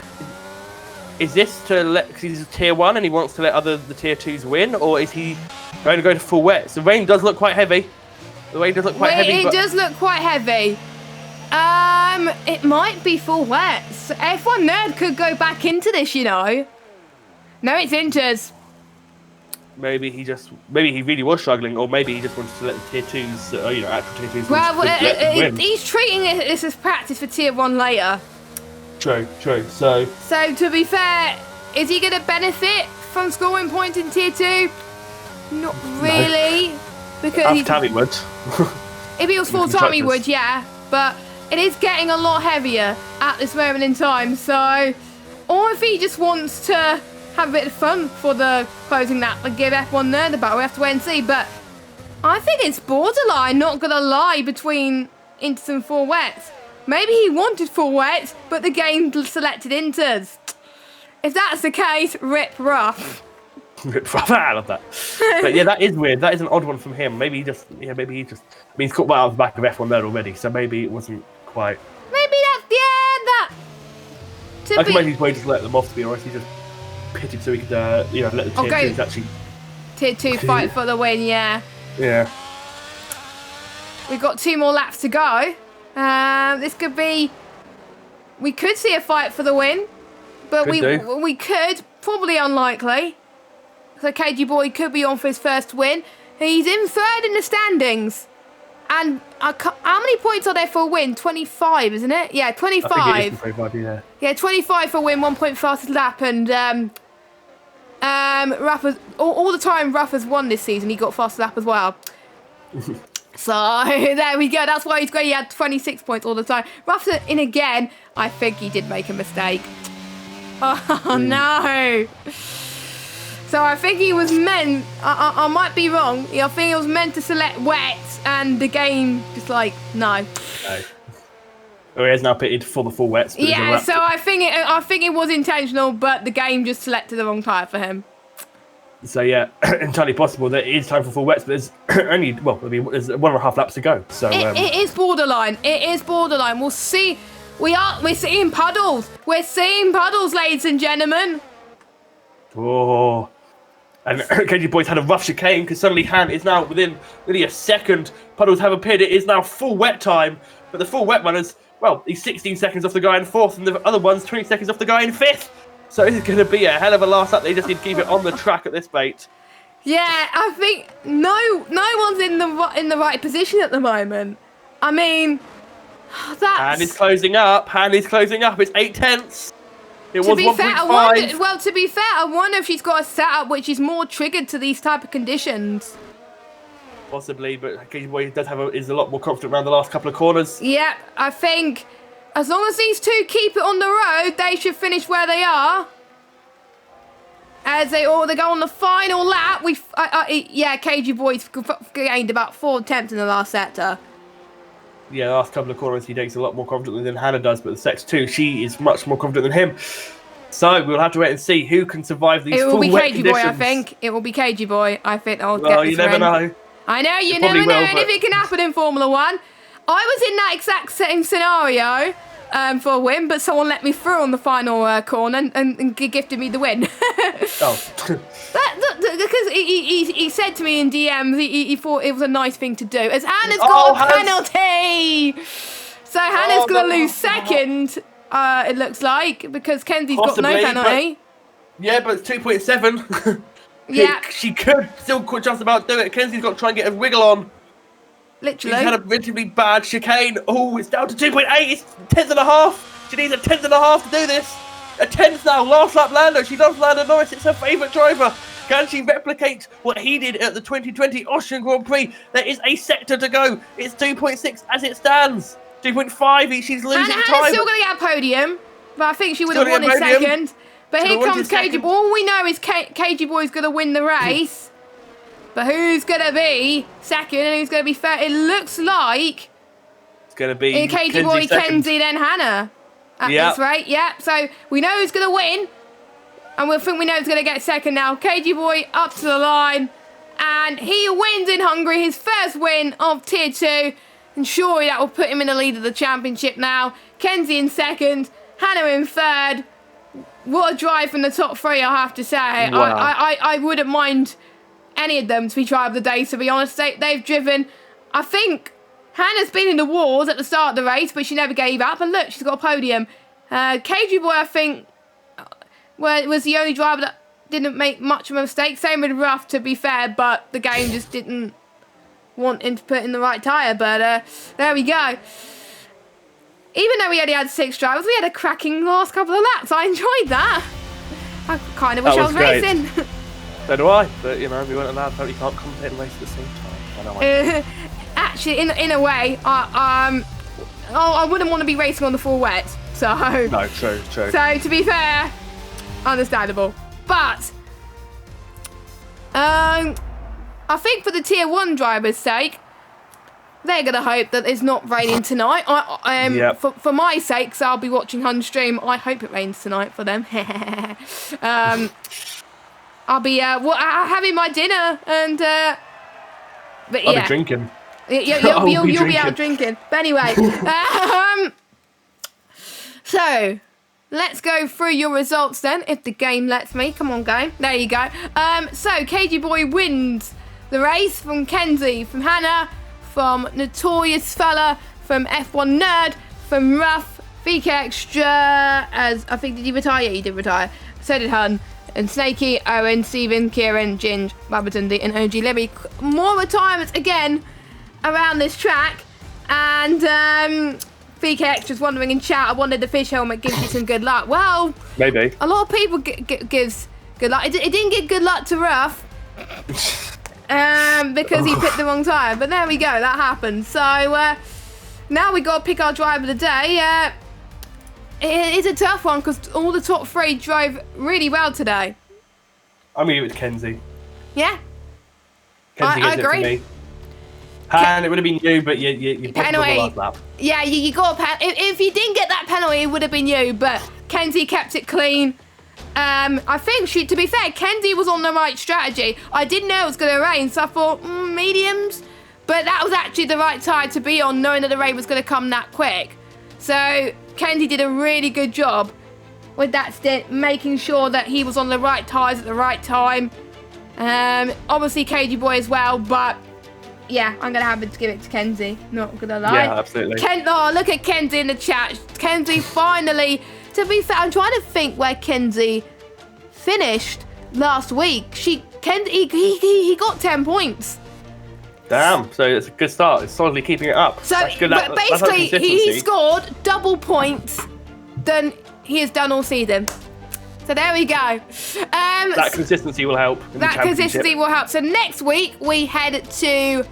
Is this to let... Because he's a tier 1 and he wants to let the tier 2s win? Or is he going to go to full wets? The rain does look quite heavy. It does look quite heavy. It might be full wets. F1 Nerd could go back into this, you know. No, it's inters. Maybe he really was struggling, or maybe he just wanted to let the tier 2s, actual tier 2s win. He's treating this as practice for tier 1 later. True. So to be fair, is he going to benefit from scoring points in tier 2? Not really. No. Because after time he would. If he was full time, he would, yeah. But it is getting a lot heavier at this moment in time, so... Or if he just wants to have a bit of fun for the closing lap and give F1 Nerd the battle, we have to wait and see, but... I think it's borderline, not gonna lie, between inters and full wets. Maybe he wanted full wets, but the game selected inters. If that's the case, rip Ruff. I love that. But yeah, that is weird. That is an odd one from him. Maybe he just... I mean, he's caught right out of the back of F1 Nerd already, so maybe it wasn't quite... Maybe that's... Yeah, that... I can imagine he's waiting to let them off, to be honest. He just pitted so he could, let the tier 2s actually... Tier 2 fight for the win, yeah. Yeah. We've got 2 more laps to go. This could be... We could see a fight for the win, but we could. Probably unlikely. So KG Boy could be on for his first win. He's in 3rd in the standings. And how many points are there for a win? 25, isn't it? Yeah, 25. I think it is 25, yeah. Yeah, 25 for a win, 1 point fastest lap. And Ruff has, all the time Ruff has won this season, he got fastest lap as well. So there we go. That's why he's great. He had 26 points all the time. Ruff's in again. I think he did make a mistake. Oh no. So I think he was meant, I might be wrong, I think he was meant to select wet and the game just like, no. Oh, he has now pitted for the full wets. Yeah, so I think it was intentional, but the game just selected the wrong tyre for him. So yeah, entirely possible that it is time for full wets, but there's only, there's 1.5 laps to go. So it is borderline. It is borderline. We'll see. We're seeing puddles. We're seeing puddles, ladies and gentlemen. Oh. And KG Boy's had a rough chicane because suddenly Han is now within really a second. Puddles have appeared. It is now full wet time. But the full wet runners, well, he's 16 seconds off the guy in 4th, and the other one's 20 seconds off the guy in 5th. So this is going to be a hell of a last lap. They just need to keep it on the track at this rate. Yeah, I think no one's in the right position at the moment. I mean, that's... And he's closing up. It's 8 tenths. It was 1.5. Well, to be fair, I wonder if she's got a setup which is more triggered to these type of conditions. Possibly, but Katie Boy is a lot more confident around the last couple of corners. Yeah, I think as long as these two keep it on the road, they should finish where they are. As they go on the final lap, KG Boy's gained about 4 attempts in the last sector. Yeah, the last couple of corners he takes a lot more confidently than Hannah does, but the Sex 2, she is much more confident than him. So we'll have to wait and see who can survive these full wet conditions. It will be KG Boy, I think. It will be KG Boy. I think I'll get this you never know. I know, you never know anything can happen in Formula 1. I was in that exact same scenario for a win, but someone let me through on the final corner and gifted me the win. Because he said to me in DMs, he thought it was a nice thing to do. As Hannah's got a penalty! So Hannah's going to lose second, it looks like, because Kenzie's got no penalty. But it's 2.7. Yeah. She could still just about do it. Kenzie's got to try and get a wiggle on. Literally. She's had a relatively bad chicane. Oh, it's down to 2.8. It's 10.5. She needs a 10.5 to do this. A 10th now. Last lap Lando. She loves Lando Norris. It's her favourite driver. Can she replicate what he did at the 2020 Austrian Grand Prix? There is a sector to go. It's 2.6 as it stands. 2.5. She's losing time. Hannah's still going to get a podium, but I think she would have won in second. But here comes KG Boy. All we know is KG Boy's going to win the race. But who's going to be second and who's going to be third? It looks like it's going to be KG Boy, Kenzie, then Hannah at this rate. Yeah, so we know who's going to win. And we know who's going to get second now. KG Boy up to the line. And he wins in Hungary, his first win of Tier 2. And surely that will put him in the lead of the championship now. Kenzie in second, Hannah in third. What a drive from the top three, I have to say. Wow. I wouldn't mind any of them to be driver of the day, to be honest. They've driven... I think Hannah's been in the wars at the start of the race, but she never gave up. And look, she's got a podium. KG Boy, I think, was the only driver that didn't make much of a mistake. Same with Ruff, to be fair, but the game just didn't want him to put in the right tyre. But there we go. Even though we only had 6 drivers, we had a cracking last couple of laps. I enjoyed that. I kind of wish I was racing. So do I, but we weren't allowed, so you can't commentate and race at the same time. Actually, in a way, I wouldn't want to be racing on the full wet. So no, true. So to be fair, understandable. But I think for the Tier 1 drivers' sake, they're going to hope that it's not raining tonight. For my sake, because I'll be watching Hun stream, I hope it rains tonight for them. I'll be having my dinner and... but I'll be drinking. You'll be out drinking. But anyway, so let's go through your results then, if the game lets me. Come on, game. There you go. So KG Boy wins the race from Kenzie, from Hannah, from Notorious Fella, from F1 Nerd, from Ruff, VK Extra, as I think, did you retire? Yeah, you did retire. So did Hun. And Snakey, Owen, Steven, Kieran, Ginge, Babatunde, and OG Libby. More retirements again around this track. And VK Extra's wondering in chat, I wondered if the fish helmet gives you some good luck. Well, maybe. A lot of people gives good luck. It didn't give good luck to Ruff. Because he picked the wrong tyre. But there we go, that happened. So now we got to pick our driver of the day. It is a tough one because all the top 3 drove really well today. I'm going to give it to Kenzie. Yeah. Kenzie gets it for me. And it would have been you, but you penalty. The last lap. Yeah, you got a penalty. If you didn't get that penalty, it would have been you. But Kenzie kept it clean. I think, to be fair, Kenzie was on the right strategy. I didn't know it was going to rain, so I thought, mediums. But that was actually the right tire to be on, knowing that the rain was going to come that quick. So Kenzie did a really good job with that stint, making sure that he was on the right tyres at the right time. Obviously KG Boy as well, but yeah, I'm gonna have to give it to Kenzie. Not gonna lie. Yeah, absolutely. Oh, look at Kenzie in the chat. Kenzie finally. To be fair, I'm trying to think where Kenzie finished last week. He got 10 points. Damn. So it's a good start. It's solidly keeping it up. So that's good. but That's basically, he consistency. scored double points than he has done all season. So there we go. That consistency will help. In the That championship. consistency will help. So next week we head to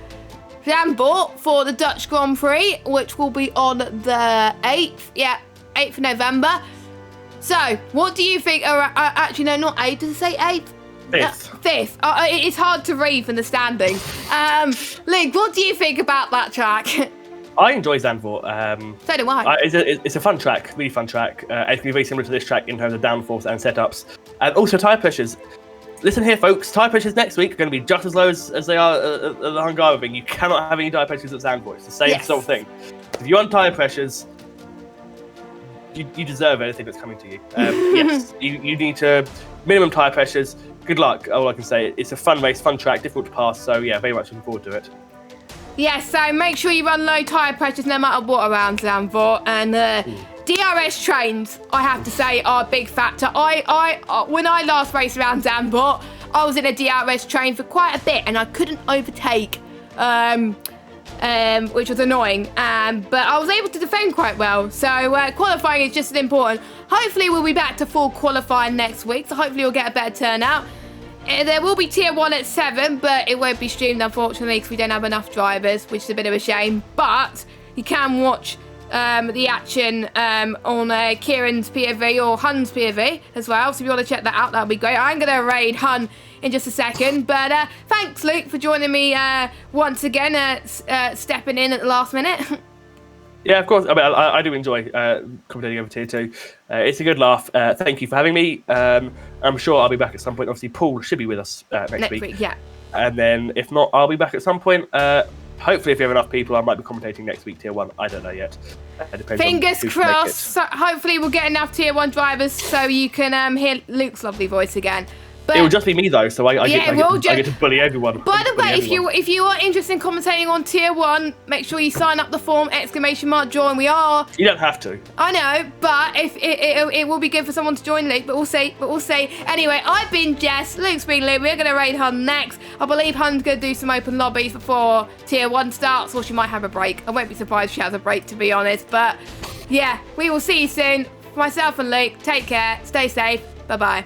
Zandvoort for the Dutch Grand Prix, which will be on the 8th. Yeah, 8th of November. So, what do you think? Actually, no, not 8th. Does it say 8th? 5th. 5th. It's hard to read from the standing. Luke, what do you think about that track? I enjoy Zandvoort. So do I. It's a fun track, really fun track. It's going to be very similar to this track in terms of downforce and setups. And also tyre pressures. Listen here, folks. Tyre pressures next week are going to be just as low as they are at the Hungary thing. You cannot have any tyre pressures at Zandvoort. It's the same sort of thing. If you're on tyre pressures, you deserve anything that's coming to you. Yes, you need to minimum tyre pressures. Good luck. All I can say. It's a fun race, fun track, difficult to pass. So yeah, very much looking forward to it. Yes, so make sure you run low tyre pressures no matter what around Zandvoort. And DRS trains, I have to say, are a big factor. When I last raced around Zandvoort, I was in a DRS train for quite a bit and I couldn't overtake, which was annoying. But I was able to defend quite well. So qualifying is just as important. Hopefully we'll be back to full qualifying next week. So hopefully we'll get a better turnout. There will be tier 1 at 7, but it won't be streamed, unfortunately, because we don't have enough drivers, which is a bit of a shame. But you can watch the action on Kieran's POV or Hun's POV as well. So if you want to check that out, that'll be great. I'm going to raid Hun in just a second. But thanks, Luke, for joining me once again, stepping in at the last minute. Yeah, of course. I mean, I do enjoy commentating over tier 2. It's a good laugh. Thank you for having me. I'm sure I'll be back at some point. Obviously, Paul should be with us next week. Yeah. And then, if not, I'll be back at some point. Hopefully, if you have enough people, I might be commentating next week, tier 1. I don't know yet. Depends Fingers on who can make crossed. it. So hopefully, we'll get enough tier 1 drivers so you can hear Luke's lovely voice again. But It will just be me though, so I get to bully everyone. By the way, if you are interested in commentating on tier 1, make sure you sign up the form !join. We are. You don't have to. I know, but if it will be good for someone to join Luke. But we'll see. Anyway, I've been Jess. Luke's been Luke. We're gonna raid Hun next. I believe Hun's gonna do some open lobbies before tier 1 starts, or she might have a break. I won't be surprised if she has a break, to be honest. But yeah, we will see you soon. For myself and Luke, take care. Stay safe. Bye bye.